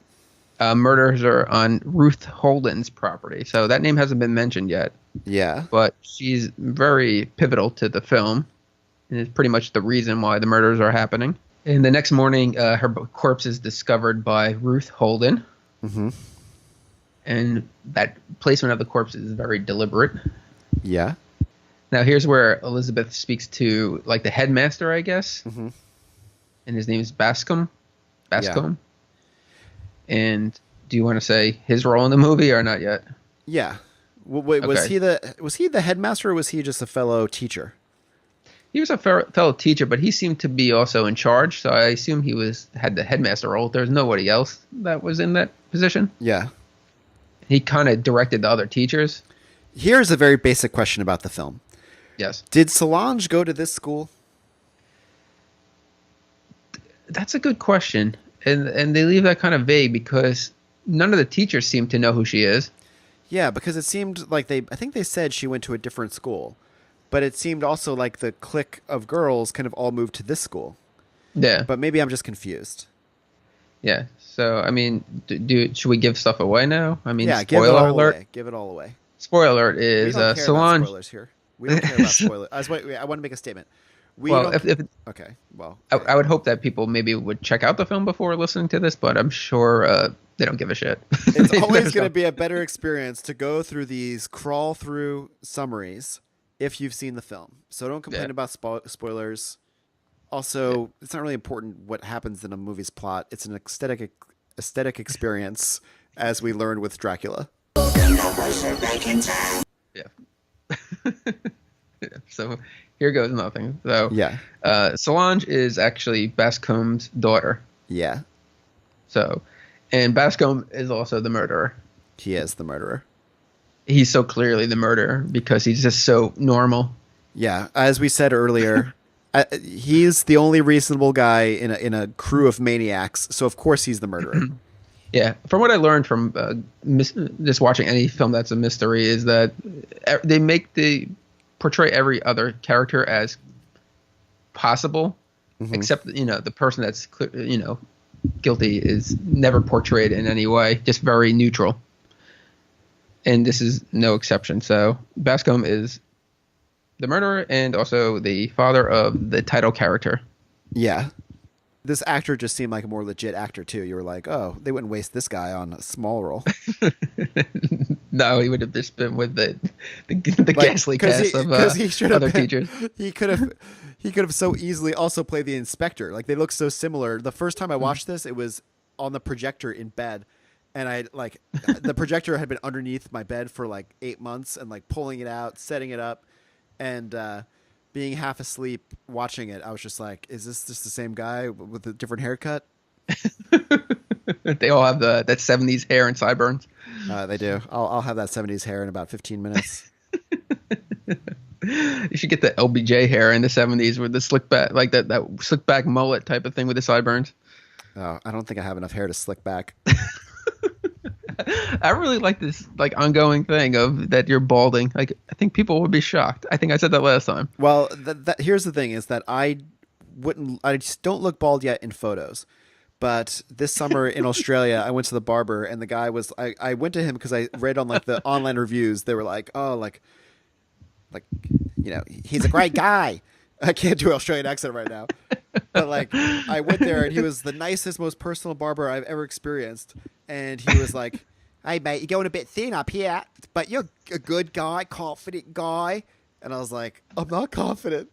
Murders are on Ruth Holden's property, so that name hasn't been mentioned yet. Yeah, but she's very pivotal to the film, and is pretty much the reason why the murders are happening. And the next morning, her corpse is discovered by Ruth Holden. Mm-hmm. And that placement of the corpse is very deliberate. Yeah. Now, here's where Elizabeth speaks to, like, the headmaster, I guess. Mm-hmm. And his name is Bascom. Yeah. And do you want to say his role in the movie or not yet? Yeah. Wait, was he the headmaster or was he just a fellow teacher? He was a fellow teacher, but he seemed to be also in charge, so I assume he had the headmaster role. There's nobody else that was in that position. Yeah. He kind of directed the other teachers. Here's a very basic question about the film. Yes. Did Solange go to this school? That's a good question. And they leave that kind of vague because none of the teachers seem to know who she is. Yeah, because it seemed like I think they said she went to a different school. But it seemed also like the clique of girls kind of all moved to this school. Yeah. But maybe I'm just confused. Yeah. So, I mean, should we give stuff away now? I mean, yeah, spoiler alert. Away. Give it all away. Spoiler alert is we don't care Solange. About spoilers here. We don't care about spoilers. I want to make a statement. Okay. Well, I would hope that people maybe would check out the film before listening to this, but I'm sure they don't give a shit. It's always going to be a better experience to go through these crawl through summaries if you've seen the film. So don't complain about spoilers. Also, it's not really important what happens in a movie's plot. It's an aesthetic experience, as we learned with Dracula. Yeah. So here goes nothing. So Solange is actually Bascom's daughter. Yeah. So, and Bascom is also the murderer. He is the murderer. He's so clearly the murderer because he's just so normal. Yeah, as we said earlier, he's the only reasonable guy in a crew of maniacs. So of course he's the murderer. Yeah, from what I learned from just watching any film that's a mystery is that they portray every other character as possible, except the person that's guilty is never portrayed in any way, just very neutral. And this is no exception. So Bascom is the murderer and also the father of the title character. Yeah. This actor just seemed like a more legit actor too. You were like, oh, they wouldn't waste this guy on a small role. No, he would have just been with the ghastly cast of other teachers. He could have so easily also played the inspector. Like they look so similar. The first time I watched this, it was on the projector in bed, and the projector had been underneath my bed for like 8 months, and like pulling it out, setting it up, and being half asleep watching it. I was just like, is this just the same guy with a different haircut? They all have that 70s hair and sideburns. They do. I'll have that 70s hair in about 15 minutes. You should get the LBJ hair in the 70s with the slick back, like that slick back mullet type of thing with the sideburns. Oh, I don't think I have enough hair to slick back. I really like this like ongoing thing of that you're balding. Like I think people would be shocked. I think I said that last time. Well, here's the thing is that I just don't look bald yet in photos. But this summer in Australia, I went to the barber, and the guy was I went to him because I read on like the online reviews. They were like, oh, like he's a great guy. I can't do an Australian accent right now. But like I went there, and he was the nicest, most personal barber I've ever experienced. And he was like, hey, mate, you're going a bit thin up here, but you're a good guy, confident guy. And I was like, I'm not confident.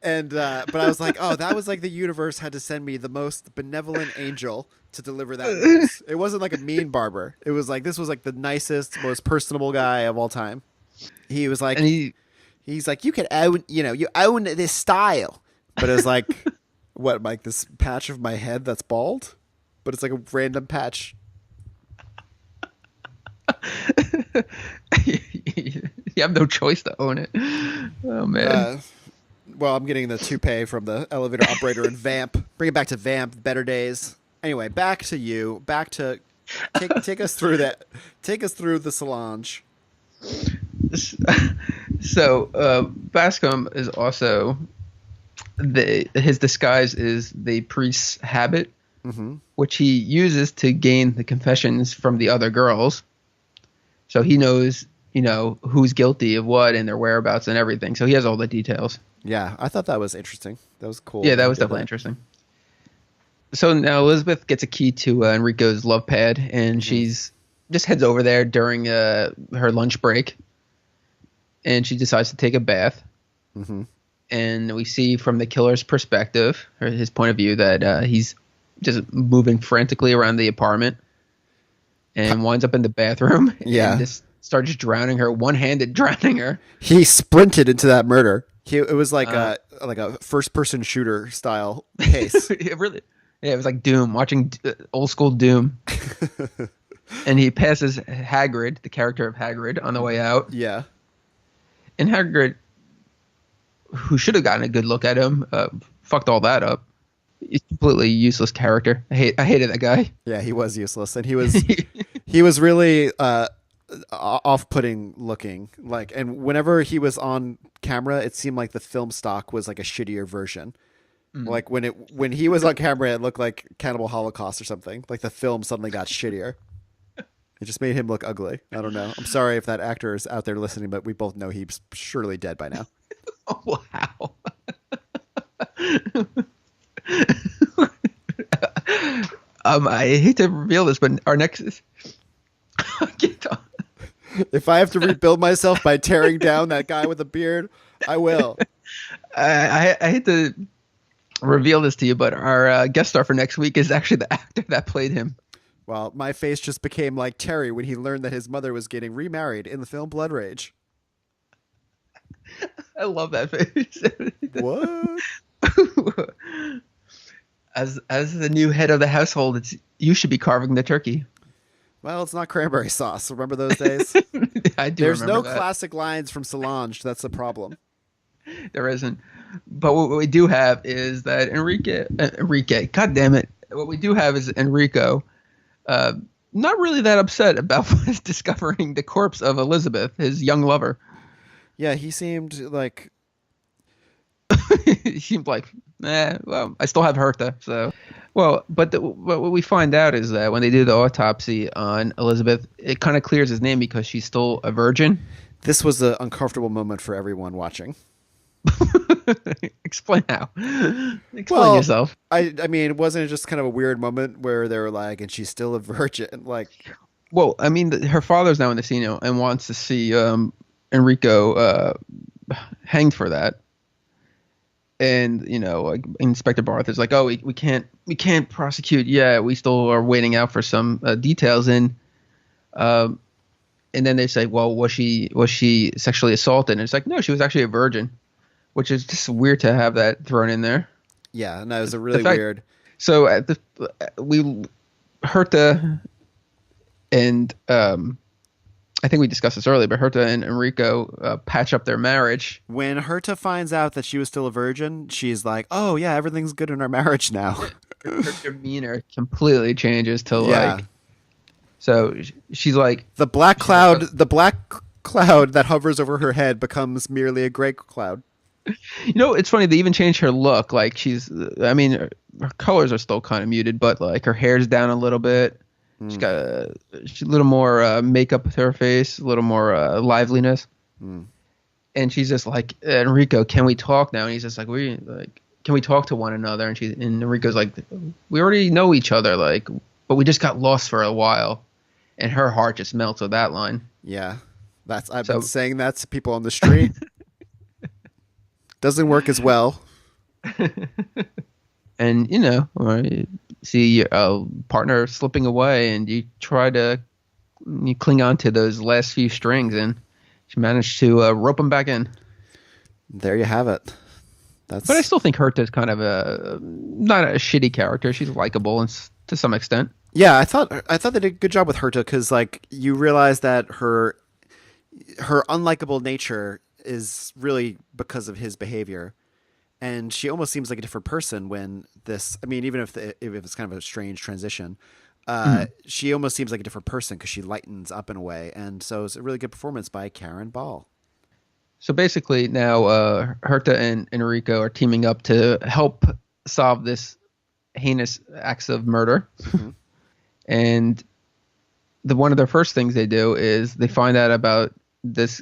And but I was like, oh, that was like the universe had to send me the most benevolent angel to deliver that news. It wasn't like a mean barber. It was like this was like the nicest, most personable guy of all time. He was like, and he's like, you can own, you own this style. But it was like, what, like this patch of my head that's bald, but it's like a random patch. You have no choice to own it. Oh man. Well, I'm getting the toupee from the elevator operator in Vamp. Bring it back to Vamp, better days. Anyway, back to you. Back to take us through that. Take us through the Solange. So Bascom is also his disguise is the priest's habit, which he uses to gain the confessions from the other girls. So he knows, who's guilty of what and their whereabouts and everything. So he has all the details. Yeah, I thought that was interesting. That was cool. Yeah, that was definitely interesting. So now Elizabeth gets a key to Enrico's love pad, and she's just heads over there during her lunch break, and she decides to take a bath. And we see from the killer's perspective, or his point of view, that he's just moving frantically around the apartment and winds up in the bathroom. Yeah. And just starts drowning her, one-handed drowning her. He sprinted into that murder. It was like a first-person shooter style case. It was like Doom, watching old school Doom. And he passes Hagrid, the character of Hagrid, on the way out. Yeah. And Hagrid, who should have gotten a good look at him, fucked all that up. He's a completely useless character. I hated that guy. Yeah, he was useless, and he was really off-putting looking. Like, and whenever he was on camera, it seemed like the film stock was like a shittier version. Like when he was on camera, it looked like Cannibal Holocaust or something. Like the film suddenly got shittier. It just made him look ugly. I don't know. I'm sorry if that actor is out there listening, but we both know he's surely dead by now. Oh, wow. I hate to reveal this, but our next is... If I have to rebuild myself by tearing down that guy with a beard, I will. I hate to reveal this to you, but our guest star for next week is actually the actor that played him. Well, my face just became like Terry when he learned that his mother was getting remarried in the film Blood Rage. I love that face. What? As the new head of the household, you should be carving the turkey. Well, it's not cranberry sauce. Remember those days? I do. There's no that. classic lines from Solange. That's the problem. There isn't. But what we do have is that Enrique. God damn it! What we do have is Enrico, not really that upset about discovering the corpse of Elizabeth, his young lover. Yeah, he seemed like. Well, I still have Hertha, so. Well, but what we find out is that when they do the autopsy on Elizabeth, it kind of clears his name because she's still a virgin. This was an uncomfortable moment for everyone watching. Explain how. Explain Well, yourself. I mean, wasn't it just kind of a weird moment where they were like, and she's still a virgin? Like, Well, I mean, her father's now in the scene and wants to see Enrico hanged for that. And like Inspector Barth is like, oh, we can't prosecute. Yeah, we still are waiting out for some details. And then they say, well, was she sexually assaulted? And it's like, no, she was actually a virgin, which is just weird to have that thrown in there. yeah, no, it was a really weird. So Herta and I think we discussed this earlier, but Herta and Enrico patch up their marriage. When Herta finds out that she was still a virgin, she's like, "Oh yeah, everything's good in our marriage now." Her demeanor completely changes to like. So she's like the black cloud that hovers over her head becomes merely a gray cloud. It's funny. They even changed her look. Like I mean, her colors are still kind of muted, but like her hair's down a little bit. She's got a little more makeup with her face, a little more liveliness. And she's just like, Enrico, can we talk now? And he's just like, can we talk to one another? And Enrico's like, we already know each other, like, but we just got lost for a while. And her heart just melts with that line. Yeah, I've been saying that to people on the street. Doesn't work as well. And see a partner slipping away, and you cling on to those last few strings, and she managed to rope him back in. There you have it. But I still think Herta's kind of not a shitty character. She's likable and to some extent. Yeah, I thought they did a good job with Herta because like you realize that her unlikable nature is really because of his behavior. And she almost seems like a different person when this. I mean, even if it's kind of a strange transition, she almost seems like a different person because she lightens up in a way. And so it's a really good performance by Karen Ball. So basically, now Herta and Enrico are teaming up to help solve this heinous acts of murder. Mm-hmm. And one of their first things they do is they find out about this.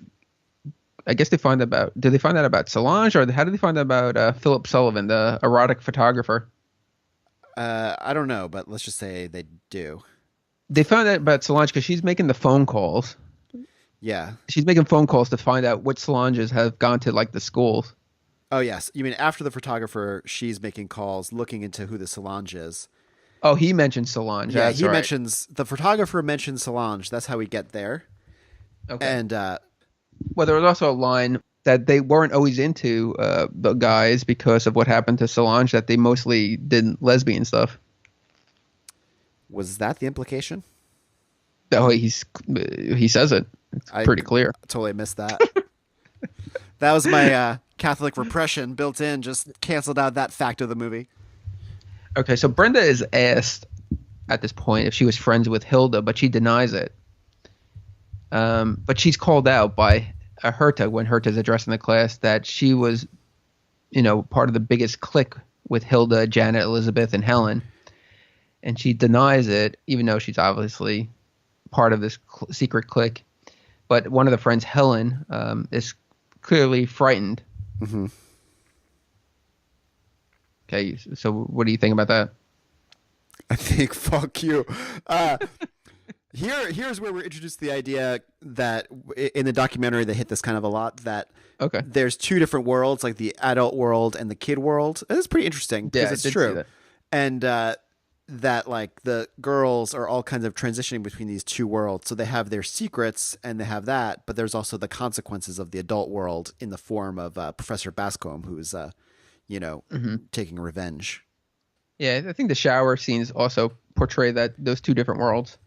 I guess did they find out about Solange, or how did they find out about Philip Sullivan, the erotic photographer? I don't know, but let's just say they do. They found out about Solange because she's making the phone calls. Yeah. She's making phone calls to find out which Solanges have gone to like the schools. Oh, yes. You mean after the photographer, she's making calls looking into who the Solange is. Oh, he mentions Solange. Yeah, That's he right. mentions, the photographer mentions Solange. That's how we get there. Okay. And, well, there was also a line that they weren't always into the guys because of what happened to Solange, that they mostly did lesbian stuff. Was that the implication? Oh, he says it. It's pretty clear. Totally missed that. That was my Catholic repression built in, just canceled out that fact of the movie. Okay, so Brenda is asked at this point if she was friends with Hilda, but she denies it. But she's called out by Herta when Herta's addressing the class that she was, part of the biggest clique with Hilda, Janet, Elizabeth, and Helen. And she denies it, even though she's obviously part of this secret clique. But one of the friends, Helen, is clearly frightened. Mm-hmm. Okay, so what do you think about that? I think, fuck you. Here's where we're introduced to the idea that in the documentary they hit this kind of a lot, that there's two different worlds, like the adult world and the kid world. And it's pretty interesting because it's true. And that like the girls are all kinds of transitioning between these two worlds. So they have their secrets and they have that, but there's also the consequences of the adult world in the form of Professor Bascom, who's taking revenge. Yeah, I think the shower scenes also portray those two different worlds.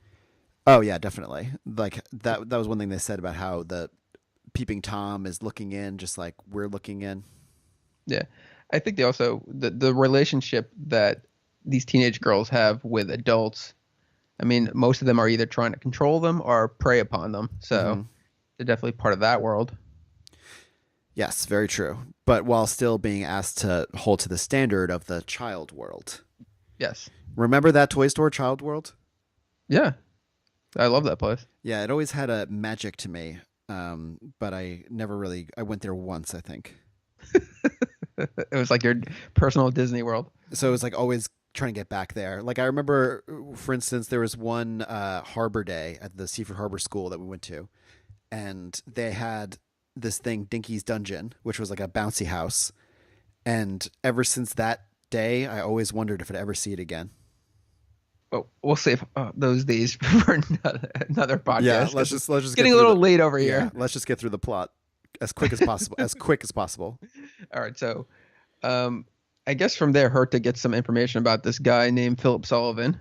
Oh yeah, definitely. Like that was one thing they said about how the peeping Tom is looking in just like we're looking in. Yeah. I think they also the relationship that these teenage girls have with adults. I mean, most of them are either trying to control them or prey upon them. So they're definitely part of that world. Yes, very true. But while still being asked to hold to the standard of the child world. Yes. Remember that toy store, Child World? Yeah. I love that place. Yeah, it always had a magic to me. But I never really, I went there once, I think. It was like your personal Disney World. So it was like always trying to get back there. Like I remember, for instance, there was one Harbor Day at the Seaford Harbor School that we went to, and they had this thing, Dinky's Dungeon, which was like a bouncy house. And ever since that day, I always wondered if I'd ever see it again. Oh, we'll save those days for another podcast. Yeah, let's just getting a little late over here. Let's just get through the plot as quick as possible. As quick as possible. All right, so I guess from there, Herta gets some information about this guy named Philip Sullivan.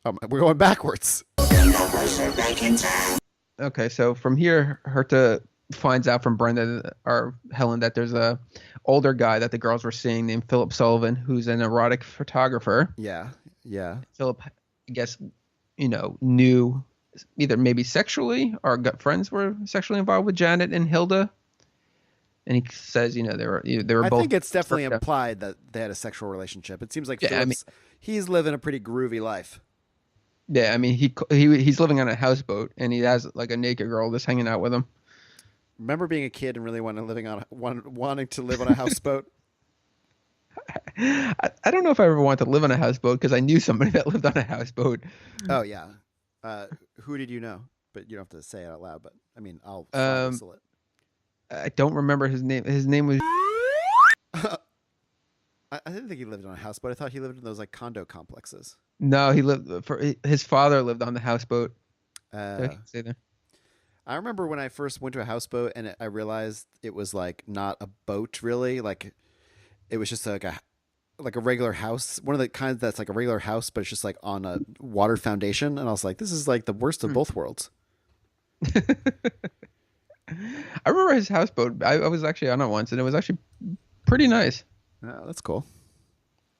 We're going backwards. Okay, so from here, Herta finds out from Brenda or Helen that there's a older guy that the girls were seeing named Philip Sullivan, who's an erotic photographer. Yeah. Philip, I guess, knew either maybe sexually or got friends were sexually involved with Janet and Hilda. And he says, they were both. I think it's definitely implied that they had a sexual relationship. It seems like Phillips, he's living a pretty groovy life. Yeah, I mean, he's living on a houseboat, and he has like a naked girl just hanging out with him. Remember being a kid and really wanting to live on a houseboat? I don't know if I ever wanted to live on a houseboat because I knew somebody that lived on a houseboat. Oh yeah, who did you know? But you don't have to say it out loud. But I mean, I'll whistle it. I don't remember his name. His name was. I didn't think he lived on a houseboat. I thought he lived in those like condo complexes. No, his father lived on the houseboat. I remember when I first went to a houseboat and I realized it was like not a boat really. Like it was just like a regular house. One of the kinds that's like a regular house, but it's just like on a water foundation. And I was like, this is like the worst of both worlds. I remember his houseboat. I was actually on it once, and it was actually pretty nice. Oh, that's cool.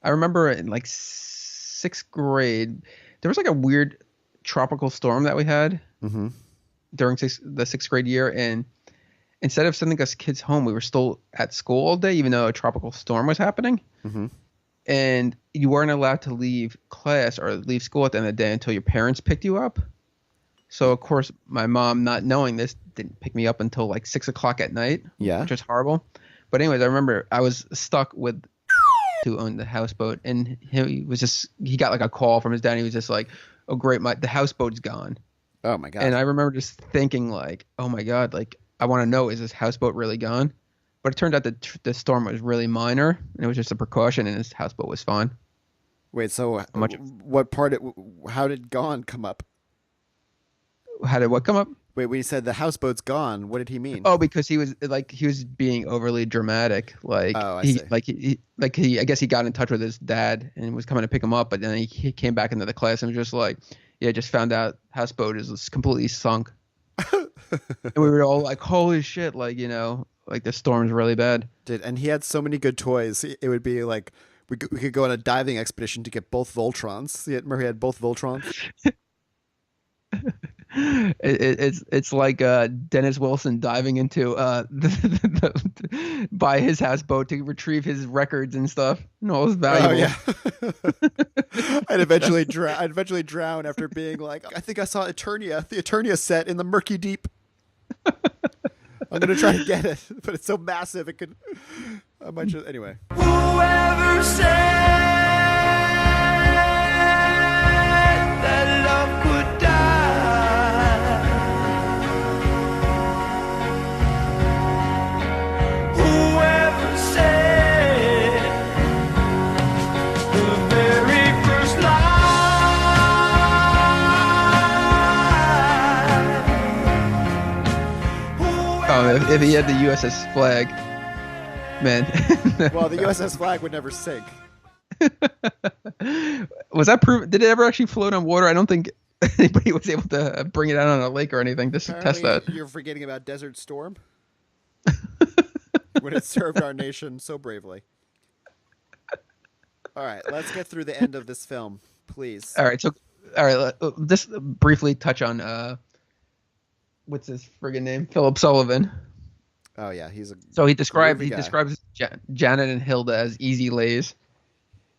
I remember in like sixth grade, there was like a weird tropical storm that we had during the sixth grade year, and instead of sending us kids home, we were still at school all day, even though a tropical storm was happening. And you weren't allowed to leave class or leave school at the end of the day until your parents picked you up. So, of course, my mom, not knowing this, didn't pick me up until like 6 o'clock at night. Yeah. Which was horrible. But anyways, I remember I was stuck with who owned the houseboat. And he got like a call from his dad. And he was just like, oh, great, the houseboat's gone. Oh, my God. And I remember just thinking like, oh, my God, like I want to know, is this houseboat really gone? But it turned out that the storm was really minor. And it was just a precaution. And his houseboat was fine. Wait, so how did gone come up? How did what come up? Wait, when he said the houseboat's gone, what did he mean? Oh, because he was being overly dramatic. Like, I guess he got in touch with his dad and was coming to pick him up, but then he came back into the class and was just like, yeah, just found out houseboat is completely sunk. And we were all like, holy shit, like, like the storm's really bad. And he had so many good toys. It would be like, we could go on a diving expedition to get both Voltrons. Remember he had both Voltrons? It's like Dennis Wilson diving into by his houseboat to retrieve his records and stuff and all his valuables. Oh yeah. I'd eventually drown after being like, I think I saw the Eternia set in the murky deep. I'm gonna try to get it, but it's so massive it could. I might just anyway. Whoever said that love could die? Whoever said the very first lie? Oh, if he had the USS Flag, man. Well, the USS Flag would never sink. Was that proven? Did it ever actually float on water? I don't think anybody was able to bring it out on a lake or anything just to test that. You're forgetting about Desert Storm when it served our nation so bravely. All right, let's get through the end of this film, please. All right, just briefly touch on what's his friggin' name? Philip Sullivan. Oh yeah, he describes Janet and Hilda as easy lays.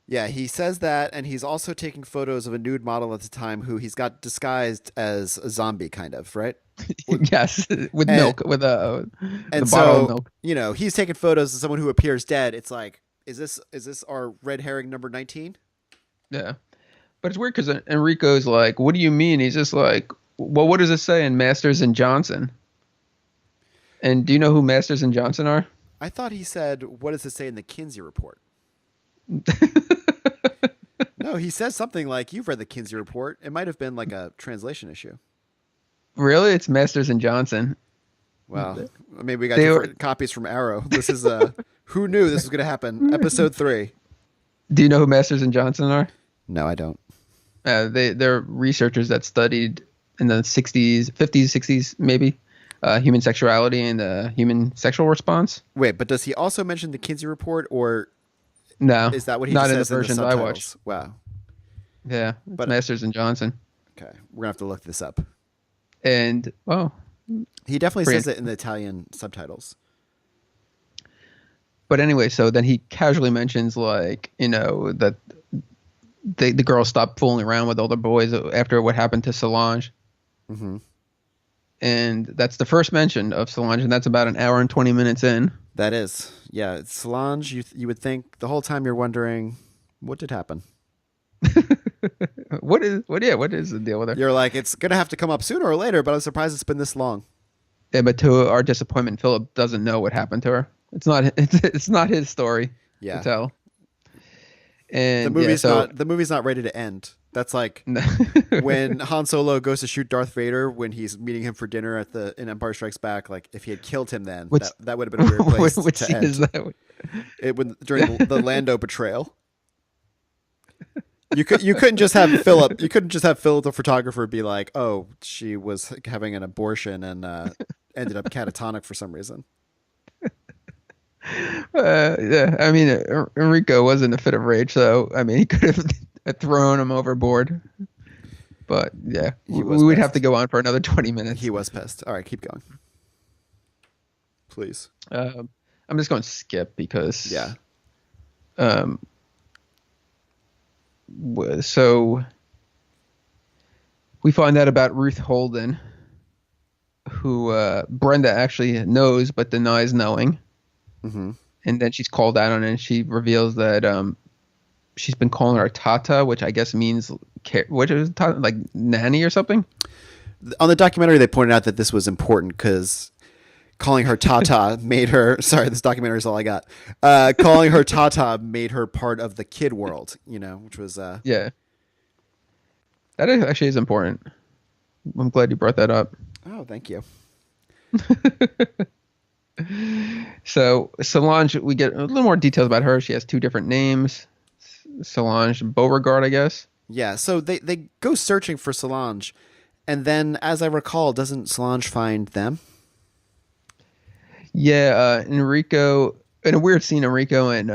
Yeah, he says that, and he's also taking photos of a nude model at the time who he's got disguised as a zombie, kind of, right? Yes, with And- milk, with a And bottle of so, milk. he's taking photos of someone who appears dead. It's like, is this our red herring number 19? Yeah, but it's weird because Enrico's like, "What do you mean?" He's just like, "Well, what does it say in Masters and Johnson?" And do you know who Masters and Johnson are? I thought he said, what does it say in the Kinsey report? No, he says something like, you've read the Kinsey report. It might have been like a translation issue. Really, it's Masters and Johnson. Wow. Maybe we got They different copies from Arrow. This is who knew this was going to happen? Episode 3. Do you know who Masters and Johnson are? No, I don't. They're researchers that studied in the 60s, 50s, 60s, maybe, human sexuality and the human sexual response. Wait, but does he also mention the Kinsey report, or No, is that what he not in the says in the versions I subtitles? watched. Wow. Yeah, But- Masters and Johnson, Okay, we're gonna have to look this up. and He definitely Pretty- says it in the Italian subtitles. but anyway, so then he casually mentions like that the girls stopped fooling around with older boys after what happened to Solange. Mm-hmm. And that's the first mention of Solange, and that's about an hour and 20 minutes in. That is, yeah. It's Solange. You would think the whole time you're wondering what did happen. What is the deal with her? You're like, it's gonna have to come up sooner or later, but I'm surprised it's been this long. Yeah, but to our disappointment, Philip doesn't know what happened to her. It's not his story Yeah. to tell. And The movie's yeah, not the movie's not ready to end. That's like when Han Solo goes to shoot Darth Vader when he's meeting him for dinner in Empire Strikes Back. Like if he had killed him then, that would have been a weird place which to scene end. is that? It would during the Lando betrayal. You couldn't just have Philip. You couldn't just have Philip the photographer be like, "Oh, she was having an abortion and ended up catatonic for some reason." Yeah, I mean, Enrico was in a fit of rage, so I mean, he could have thrown him overboard. But yeah, He we was would pissed. have to go on for another 20 minutes. He was pissed. All right, keep going, please. I'm just going to skip because Yeah. So we find out about Ruth Holden, who Brenda actually knows but denies knowing. Mm-hmm. And then she's called out on it, and she reveals that she's been calling her Tata, which I guess means what is Tata, like nanny or something. On the documentary, they pointed out that this was important because calling her Tata made her. Sorry, this documentary is all I got. Calling her Tata made her part of the kid world, which was. Yeah, that actually is important. I'm glad you brought that up. Oh, thank you. So Solange, we get a little more details about her. She has 2 different names, Solange Beauregard, I guess. Yeah, so they go searching for Solange, and then, as I recall, doesn't Solange find them? Yeah, Enrico, in a weird scene, Enrico and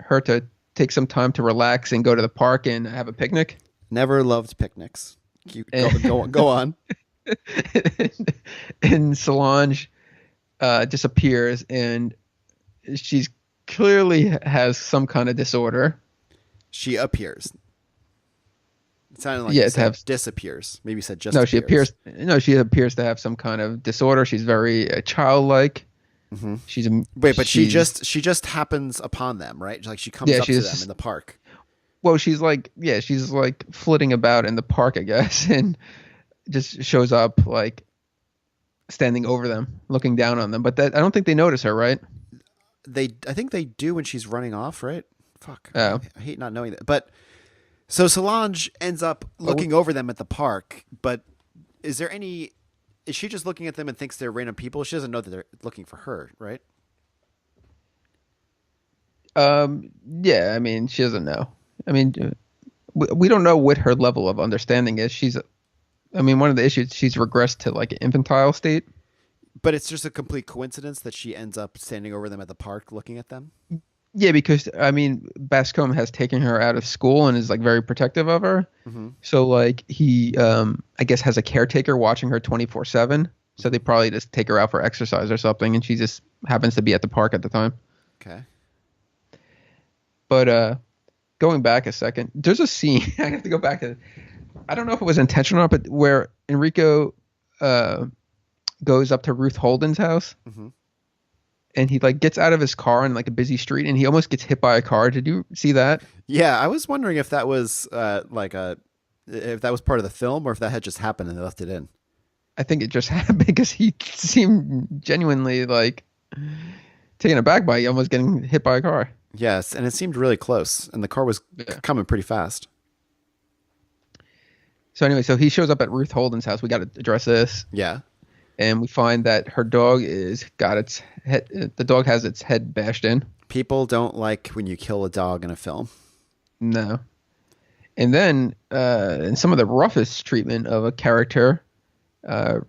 Herta take some time to relax and go to the park and have a picnic. Never loved picnics. Go on. And Solange disappears, and she's clearly has some kind of disorder. She appears. It sounded like Yeah, you to said have- disappears. Maybe you said just No, appears. she appears to have some kind of disorder. She's very childlike. Mm-hmm. She's Wait, but she she's- just happens upon them, right? Like she comes Yeah, up to she's- them in the park. Well, she's like flitting about in the park, I guess, and just shows up like standing over them, looking down on them. But I don't think they notice her, right? I think they do when she's running off, right? Fuck. Oh. I hate not knowing that. But so Solange ends up looking over them at the park, but is she just looking at them and thinks they're random people? She doesn't know that they're looking for her, right? Yeah, I mean, she doesn't know. I mean, we don't know what her level of understanding is. One of the issues, she's regressed to like an infantile state. But it's just a complete coincidence that she ends up standing over them at the park looking at them. Yeah, because I mean, Bascom has taken her out of school and is like very protective of her. Mm-hmm. So like he, I guess, has a caretaker watching her 24/7. So they probably just take her out for exercise or something, and she just happens to be at the park at the time. Okay. But going back a second, there's a scene. I have to go back. I don't know if it was intentional or not, but where Enrico goes up to Ruth Holden's house, and he like gets out of his car in like a busy street, and he almost gets hit by a car. Did you see that? Yeah, I was wondering if that was if that was part of the film or if that had just happened and they left it in. I think it just happened because he seemed genuinely like taken aback by almost getting hit by a car. Yes, and it seemed really close, and the car was coming pretty fast. So anyway, so he shows up at Ruth Holden's house. We got to address this. Yeah. And we find that her dog got its head. The dog has its head bashed in. People don't like when you kill a dog in a film. No. And then in some of the roughest treatment of a character,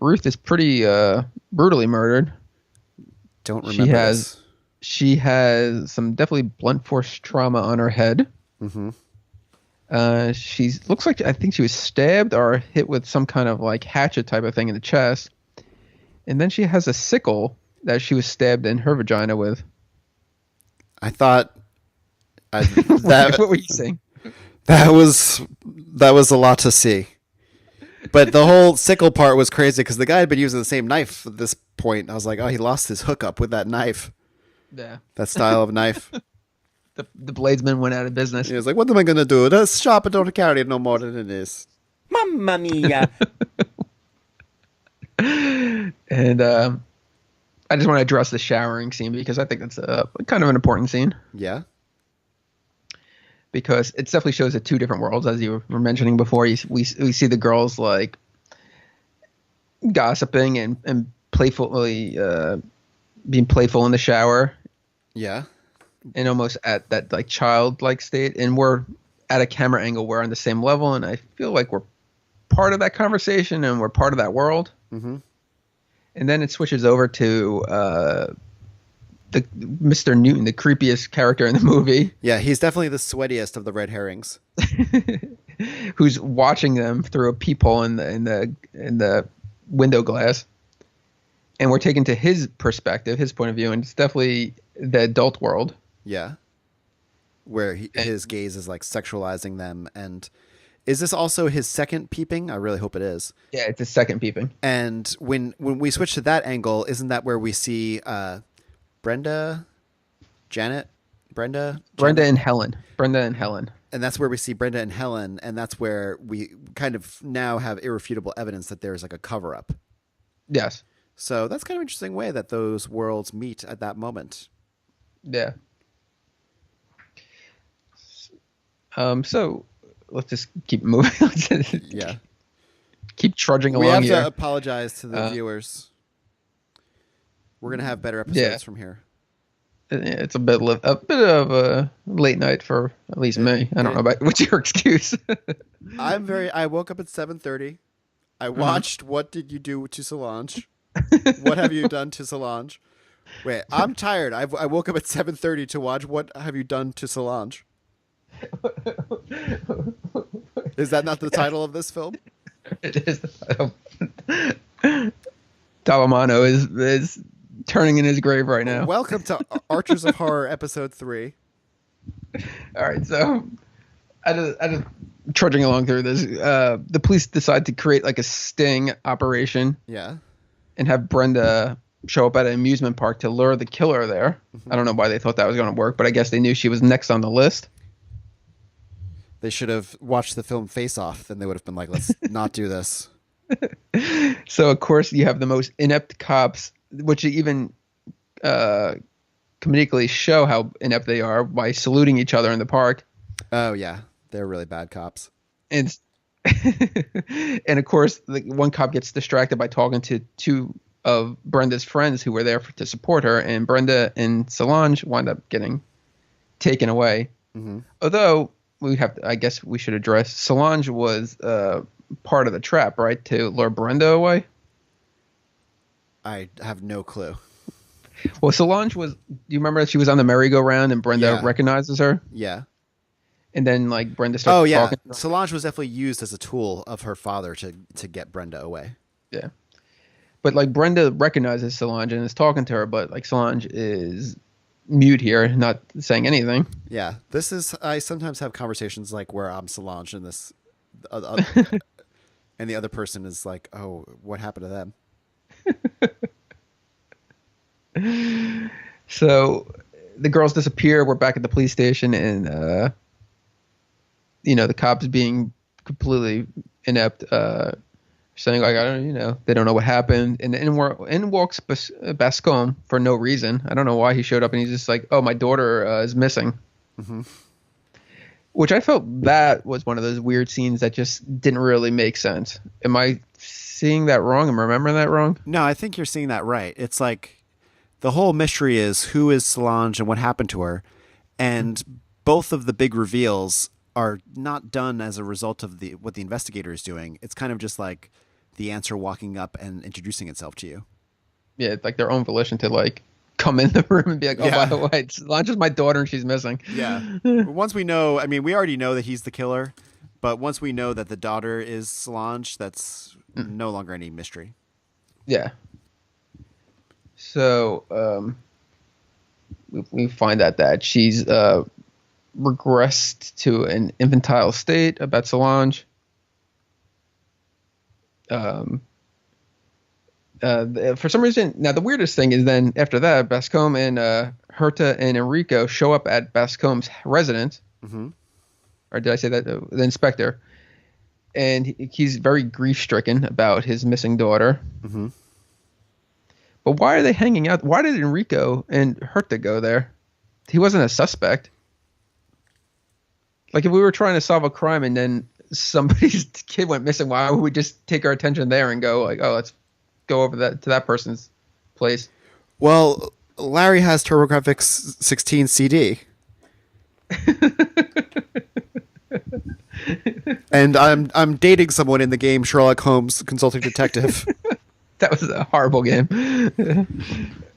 Ruth is pretty brutally murdered. Don't remember this. She has some definitely blunt force trauma on her head. She looks like, I think she was stabbed or hit with some kind of like hatchet type of thing in the chest. And then she has a sickle that she was stabbed in her vagina with. I thought that what were you saying? That was a lot to see. But the whole sickle part was crazy because the guy had been using the same knife at this point. I was like, oh, he lost his hookup with that knife. Yeah. That style of knife. The bladesman went out of business. He was like, what am I going to do? This shop, I don't carry it no more than it is. Mamma mia. And I just want to address the showering scene because I think that's kind of an important scene. Yeah. Because it definitely shows the two different worlds, as you were mentioning before. We see the girls like gossiping and playfully being playful in the shower. Yeah. And almost at that like childlike state. And we're at a camera angle. We're on the same level. And I feel like we're part of that conversation and we're part of that world. Mm-hmm. And then it switches over to the Mr. Newton, the creepiest character in the movie. Yeah, he's definitely the sweatiest of the red herrings. Who's watching them through a peephole in the window glass. And we're taken to his perspective, his point of view, and it's definitely the adult world. Yeah. Where his gaze is like sexualizing them. And is this also his second peeping? I really hope it is. Yeah, it's his second peeping. And when we switch to that angle, isn't that where we see Brenda and Helen. And that's where we see Brenda and Helen, and that's where we kind of now have irrefutable evidence that there's like a cover-up. Yes. So that's kind of an interesting way that those worlds meet at that moment. Yeah. So let's just keep moving. Yeah. Keep trudging along here. We have here. to apologize to the viewers. We're going to have better episodes from here. It's a bit of a late night for at least me. I don't know about what's your excuse. I woke up at 7:30. I watched What Did You Do to Solange? What Have You Done to Solange? Wait, I'm tired. I woke up at 7:30 to watch What Have You Done to Solange? Is that not the title of this film? It is the title. Talamano is turning in his grave right now. Welcome to Archers of Horror episode 3. All right, so I just trudging along through this. The police decide to create like a sting operation. Yeah. And have Brenda show up at an amusement park to lure the killer there. Mm-hmm. I don't know why they thought that was going to work, but I guess they knew she was next on the list. They should have watched the film Face Off. Then they would have been like, let's not do this. So, of course, you have the most inept cops, which even comedically show how inept they are by saluting each other in the park. Oh, yeah. They're really bad cops. And and of course, one cop gets distracted by talking to two of Brenda's friends who were there to support her, and Brenda and Solange wind up getting taken away. Mm-hmm. Although I guess we should address Solange was part of the trap, right, to lure Brenda away. I have no clue. Well, Solange was. Do you remember that she was on the merry-go-round and Brenda recognizes her? Yeah. And then, like, Brenda starts talking. Solange was definitely used as a tool of her father to get Brenda away. Yeah. But, like, Brenda recognizes Solange and is talking to her, but, like, Solange is mute here, not saying anything. Yeah, this is. I sometimes have conversations like where I'm Solange and this, and the other person is like, "Oh, what happened to them?" So the girls disappear. We're back at the police station, and the cops being completely inept, saying like, I don't, they don't know what happened. And in walks Bascom for no reason. I don't know why he showed up, and he's just like, "Oh, my daughter is missing." Mm-hmm. Which I felt that was one of those weird scenes that just didn't really make sense. Am I seeing that wrong? Am I remembering that wrong? No, I think you're seeing that right. It's like the whole mystery is who is Solange and what happened to her, and both of the big reveals are not done as a result of what the investigator is doing. It's kind of just like the answer walking up and introducing itself to you. Yeah, it's like their own volition to like come in the room and be like, "Oh, by the way, Solange is my daughter and she's missing." Yeah. Once we know, I mean, we already know that he's the killer, but once we know that the daughter is Solange, that's no longer any mystery. Yeah. So we find out that she's regressed to an infantile state about Solange. For some reason, now the weirdest thing is then after that, Bascom and Herta and Enrico show up at Bascom's residence. Mm-hmm. Or did I say that? The inspector. And he's very grief-stricken about his missing daughter. Mm-hmm. But why are they hanging out? Why did Enrico and Herta go there? He wasn't a suspect. Like if we were trying to solve a crime and then somebody's kid went missing, why would we just take our attention there and go like, "Oh, let's go over to that person's place"? Well, Larry has TurboGrafx 16 CD. And I'm dating someone in the game Sherlock Holmes Consulting Detective. That was a horrible game.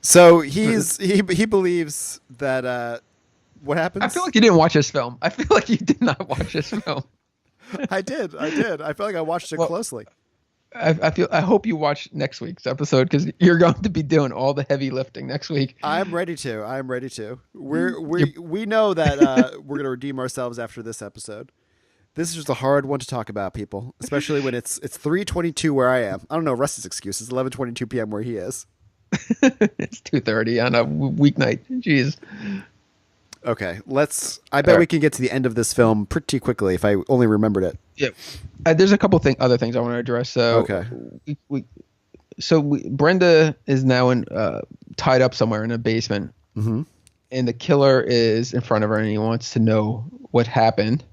So he believes that what happens? I feel like you didn't watch this film. I feel like you did not watch this film. I did. I feel like I watched it closely. I hope you watch next week's episode because you're going to be doing all the heavy lifting next week. I'm ready to. We know that we're gonna redeem ourselves after this episode. This is just a hard one to talk about, people, especially when it's 3:22 where I am. I don't know Rusty's excuse. It's 11:22 p.m. where he is. It's 2:30 on a weeknight. Jeez. Okay, I bet we can get to the end of this film pretty quickly if I only remembered it. Yep. There's a couple other things I want to address. So okay. Brenda is now tied up somewhere in a basement, mm-hmm. and the killer is in front of her, and he wants to know what happened.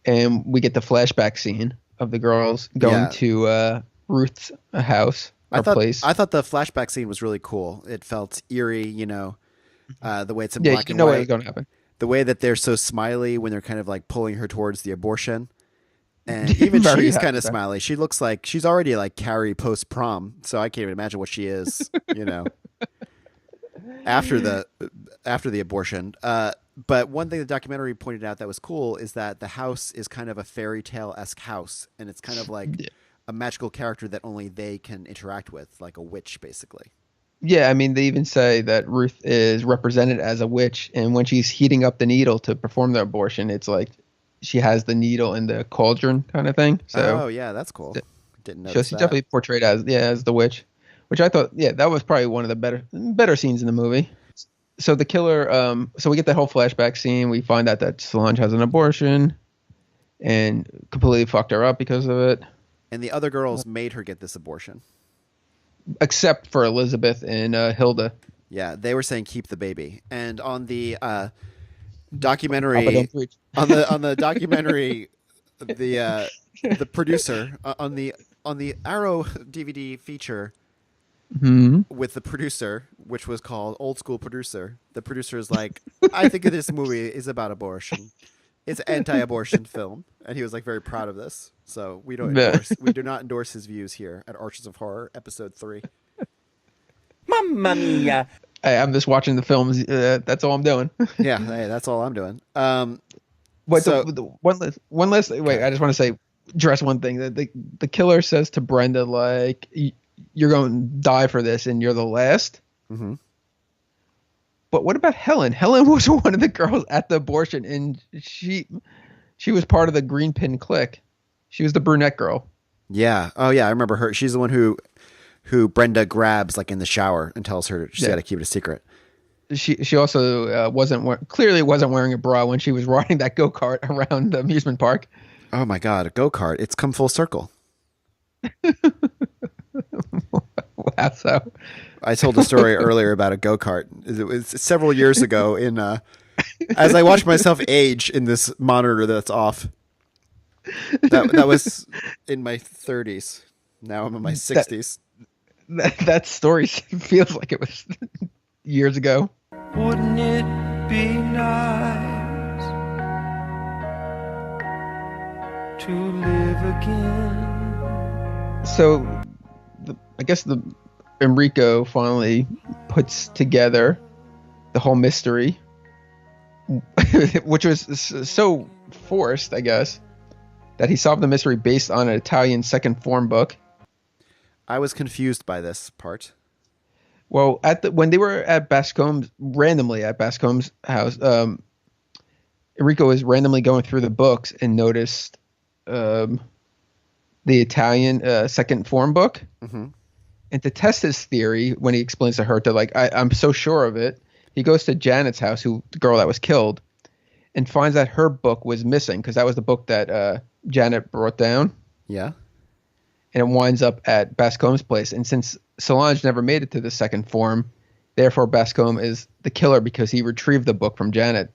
And we get the flashback scene of the girls going to Ruth's house or place. I thought the flashback scene was really cool. It felt eerie, the way it's in black and white. What was going to happen. The way that they're so smiley when they're kind of like pulling her towards the abortion. And even she's kind of smiley. She looks like she's already like Carrie post prom. So I can't even imagine what she is, after the abortion. But one thing the documentary pointed out that was cool is that the house is kind of a fairy tale-esque house. And it's kind of like a magical character that only they can interact with, like a witch, basically. Yeah, I mean, they even say that Ruth is represented as a witch. And when she's heating up the needle to perform the abortion, it's like she has the needle in the cauldron kind of thing. So, yeah, that's cool. Didn't know. So she's definitely portrayed as the witch, which I thought, that was probably one of the better scenes in the movie. So the killer, so we get that whole flashback scene. We find out that Solange has an abortion and completely fucked her up because of it. And the other girls made her get this abortion. Except for Elizabeth and Hilda. Yeah, they were saying keep the baby. And on the documentary, on the documentary, the producer on the Arrow DVD feature. Mm-hmm. With the producer, which was called Old School Producer, the producer is like, I think this movie is about abortion. It's an anti-abortion film, and he was like very proud of this. So we do not endorse his views here at Arches of Horror, Episode 3. Mamma mia! Hey, I'm just watching the films. That's all I'm doing. Yeah, hey, that's all I'm doing. But so, one last wait, I just want to address one thing. The killer says to Brenda, like, you're going to die for this and you're the last. Mm-hmm. But what about Helen? Helen was one of the girls at the abortion, and she was part of the green pin clique. She was the brunette girl. Yeah. Oh yeah, I remember her. She's the one who Brenda grabs like in the shower and tells her she's got to keep it a secret. She also clearly wasn't wearing a bra when she was riding that go-kart around the amusement park. Oh my God, a go-kart. It's come full circle. Wow, so I told a story earlier about a go-kart. It was several years ago in as I watched myself age in this monitor that's off. That was in my 30s. Now I'm in my 60s. That story feels like it was years ago. Wouldn't it be nice to live again? So, I guess Enrico finally puts together the whole mystery, which was so forced, I guess, that he solved the mystery based on an Italian second form book. I was confused by this part. Well, when they were at randomly at Bascombe's house, Enrico was randomly going through the books and noticed the Italian second form book. Mm-hmm. And to test his theory, when he explains to her I'm so sure of it, he goes to Janet's house, the girl that was killed, and finds that her book was missing because that was the book that Janet brought down. Yeah. And it winds up at Bascombe's place. And since Solange never made it to the second form, therefore Bascombe is the killer because he retrieved the book from Janet.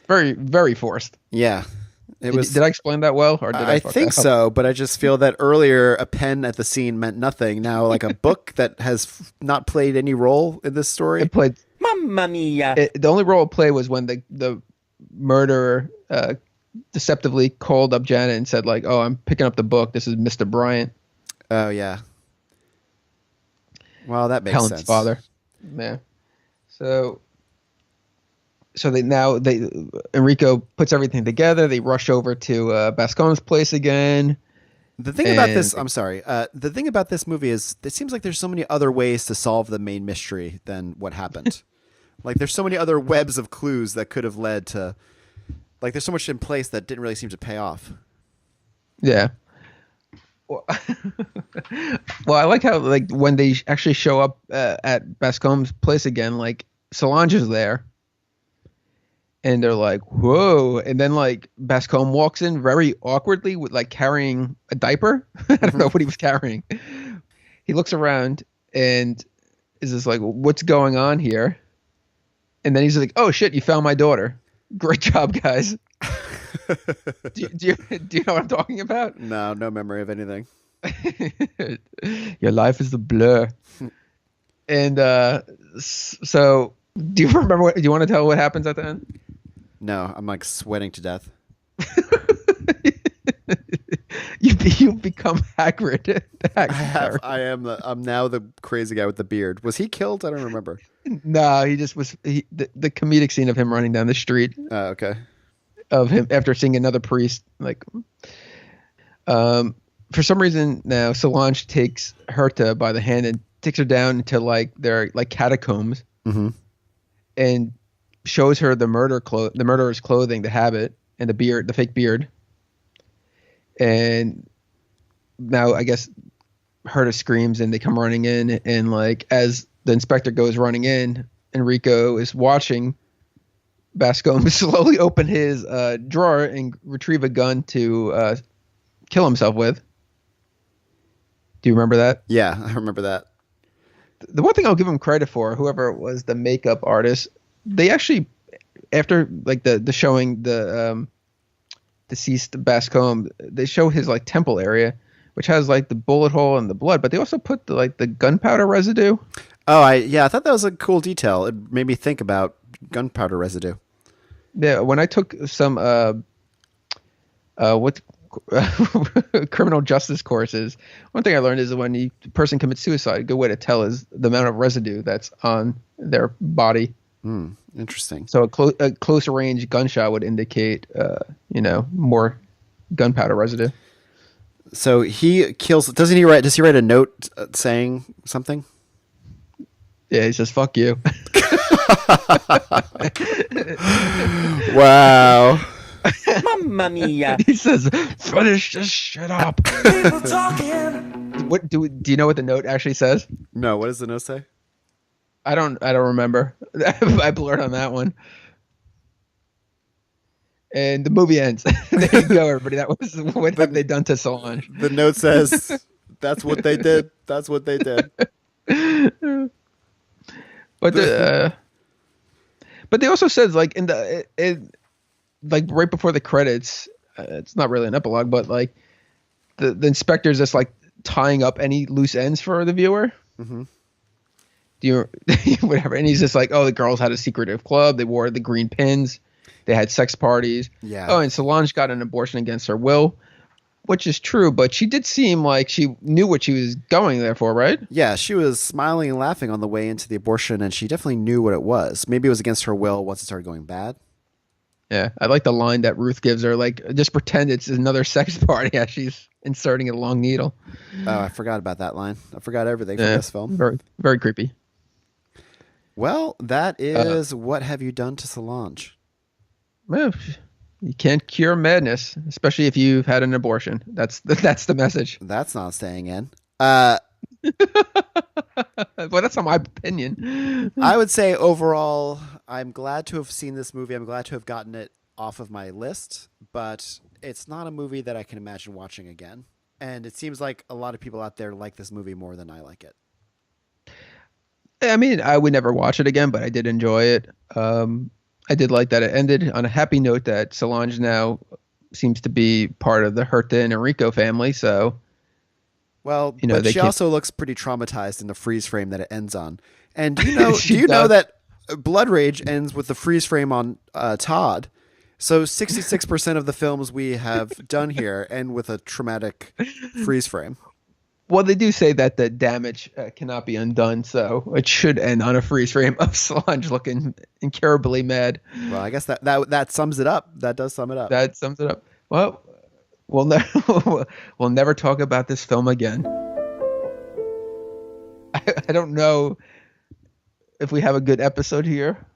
Very, very forced. Yeah. Did I explain that well? Or did I think so, but I just feel that earlier a pen at the scene meant nothing. Now, like a book that has not played any role in this story. It played. Mamma mia. The only role it played was when the murderer deceptively called up Janet and said, like, "Oh, I'm picking up the book. This is Mr. Bryant." Oh, yeah. Well, that makes Helen's sense. father. Yeah. So Enrico puts everything together. They rush over to Bascombe's place again. The thing about this, I'm sorry. The thing about this movie is it seems like there's so many other ways to solve the main mystery than what happened. Like there's so many other webs of clues that could have led to, like there's so much in place that didn't really seem to pay off. Yeah. Well, I like how like when they actually show up at Bascombe's place again, like Solange is there. And they're like, whoa. And then like Bascombe walks in very awkwardly with like carrying a diaper. I don't know what he was carrying. He looks around and is just like, what's going on here? And then he's like, oh shit, you found my daughter. Great job, guys. do you know what I'm talking about? No memory of anything. Your life is a blur. And so do you remember do you want to tell what happens at the end? No, I'm like sweating to death. You become Hagrid. I'm now the crazy guy with the beard. Was he killed? I don't remember. No, he just was. The comedic scene of him running down the street. Oh, okay. Of him after seeing another priest, like, for some reason now Solange takes Herta by the hand and takes her down to like their like catacombs, and shows her the murderer's clothing, the habit, and the beard, the fake beard. And now I guess Herta screams and they come running in, and like as the inspector goes running in, Enrico is watching Bascombe slowly open his drawer and retrieve a gun to kill himself with. Do you remember that? Yeah, I remember that. The one thing I'll give him credit for, whoever was the makeup artist, they actually, after like the showing the deceased Bascombe, they show his like temple area, which has like the bullet hole and the blood, but they also put the gunpowder residue. Oh, I thought that was a cool detail. It made me think about gunpowder residue. Yeah, when I took some criminal justice courses, one thing I learned is that when a person commits suicide, a good way to tell is the amount of residue that's on their body. Interesting. So a closer range gunshot would indicate, more gunpowder residue. So he kills. Does he write a note saying something? Yeah, he says, "Fuck you." Wow. Mamma mia. He says, "Finish this shit up." People talking. What do you know what the note actually says? No, what does the note say? I don't remember. I blurred on that one. And the movie ends. There you go, everybody. That was what have they done to Solange. The note says, "That's what they did. That's what they did." But but they also said like like right before the credits, it's not really an epilogue, but like the inspector's just like tying up any loose ends for the viewer. Mm-hmm. Do you whatever? And he's just like, oh, the girls had a secretive club. They wore the green pins. They had sex parties. Yeah. Oh, and Solange got an abortion against her will, which is true, but she did seem like she knew what she was going there for, right? Yeah, she was smiling and laughing on the way into the abortion, and she definitely knew what it was. Maybe it was against her will once it started going bad. Yeah, I like the line that Ruth gives her, like, just pretend it's another sex party as she's inserting a long needle. Oh, I forgot about that line. I forgot everything from this film. Very, very creepy. Well, that is What Have You Done to Solange? Well, you can't cure madness, especially if you've had an abortion. That's the message. That's not staying in. Well, that's not my opinion. I would say overall, I'm glad to have seen this movie. I'm glad to have gotten it off of my list, but it's not a movie that I can imagine watching again. And it seems like a lot of people out there like this movie more than I like it. I mean, I would never watch it again, but I did enjoy it. I did like that it ended on a happy note that Solange now seems to be part of the Herta and Enrico family. So, well, you know, but she also looks pretty traumatized in the freeze frame that it ends on. And do you know that Blood Rage ends with the freeze frame on Todd? So 66% of the films we have done here end with a traumatic freeze frame. Well, they do say that the damage cannot be undone, so it should end on a freeze frame of Solange looking incurably mad. Well, I guess that sums it up. That does sum it up. That sums it up. Well, we'll never talk about this film again. I don't know if we have a good episode here.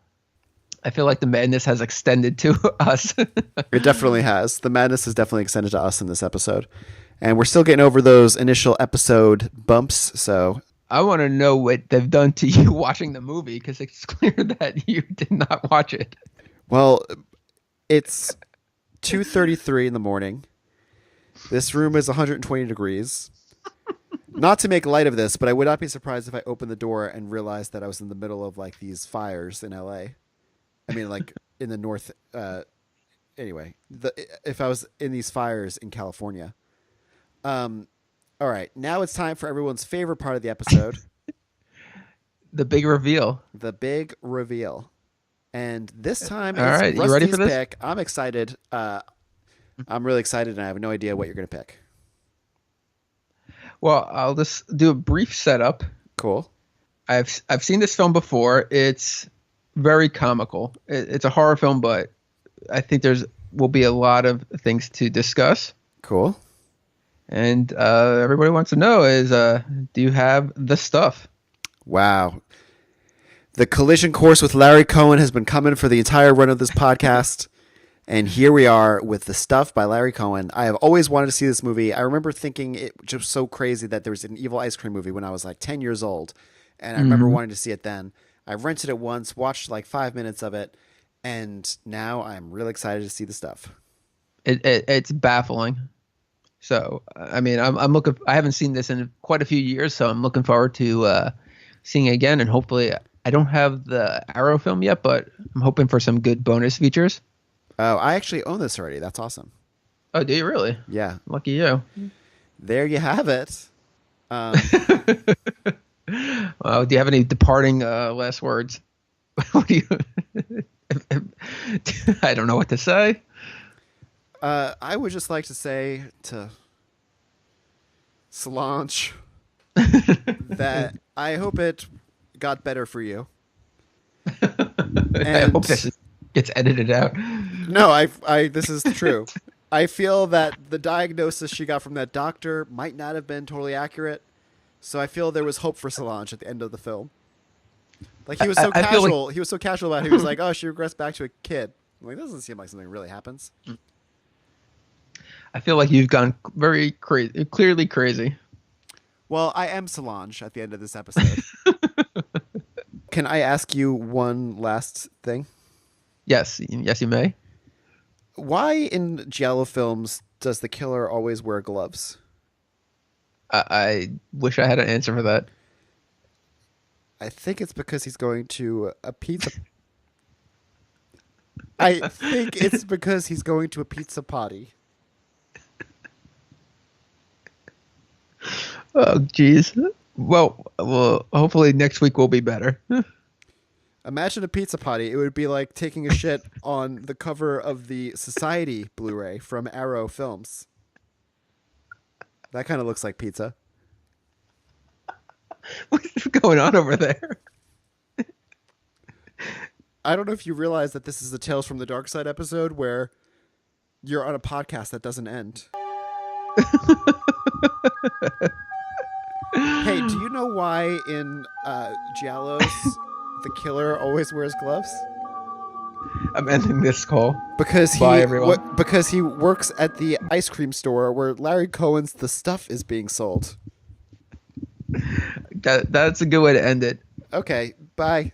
I feel like the madness has extended to us. It definitely has. The madness has definitely extended to us in this episode. And we're still getting over those initial episode bumps, so... I want to know what they've done to you watching the movie, because it's clear that you did not watch it. Well, it's 2:33 in the morning. This room is 120 degrees. Not to make light of this, but I would not be surprised if I opened the door and realized that I was in the middle of like these fires in LA. I mean, like in the north. Anyway, if I was in these fires in California. All right, now it's time for everyone's favorite part of the episode. The big reveal. The big reveal. And this time, all right, Rusty's you ready for this? pick. I'm excited. I'm really excited, and I have no idea what you're going to pick. Well, I'll just do a brief setup. Cool. I've seen this film before. It's very comical. It's a horror film, but I think will be a lot of things to discuss. Cool. And everybody wants to know is, do you have the stuff? Wow. The collision course with Larry Cohen has been coming for the entire run of this podcast. And here we are with The Stuff by Larry Cohen. I have always wanted to see this movie. I remember thinking it was just so crazy that there was an evil ice cream movie when I was like 10 years old. And I remember wanting to see it then. I rented it once, watched like 5 minutes of it. And now I'm really excited to see The Stuff. It's baffling. So, I mean, I'm looking. I haven't seen this in quite a few years, so I'm looking forward to seeing it again. And hopefully, I don't have the Arrow film yet, but I'm hoping for some good bonus features. Oh, I actually own this already. That's awesome. Oh, do you really? Yeah. Lucky you. There you have it. Do you have any departing last words? What do you? I don't know what to say. I would just like to say to Solange that I hope it got better for you. I hope this gets edited out. No, I this is true. I feel that the diagnosis she got from that doctor might not have been totally accurate. So I feel there was hope for Solange at the end of the film. Like he was so I feel casual. He was so casual about it. He was like, "Oh, she regressed back to a kid." I'm like, that doesn't seem like something really happens. I feel like you've gone very crazy, clearly crazy. Well, I am Solange at the end of this episode. Can I ask you one last thing? Yes, you may. Why in Giallo films does the killer always wear gloves? I wish I had an answer for that. I think it's because he's going to a pizza. I think it's because he's going to a pizza party. Oh, jeez. Well, hopefully next week will be better. Imagine a pizza party. It would be like taking a shit on the cover of the Society Blu-ray from Arrow Films. That kind of looks like pizza. What's going on over there? I don't know if you realize that this is the Tales from the Dark Side episode where you're on a podcast that doesn't end. Hey, do you know why in Giallo's the killer always wears gloves? I'm ending this call. Because Bye, everyone. Because he works at the ice cream store where Larry Cohen's The Stuff is being sold. That's a good way to end it. Okay, bye.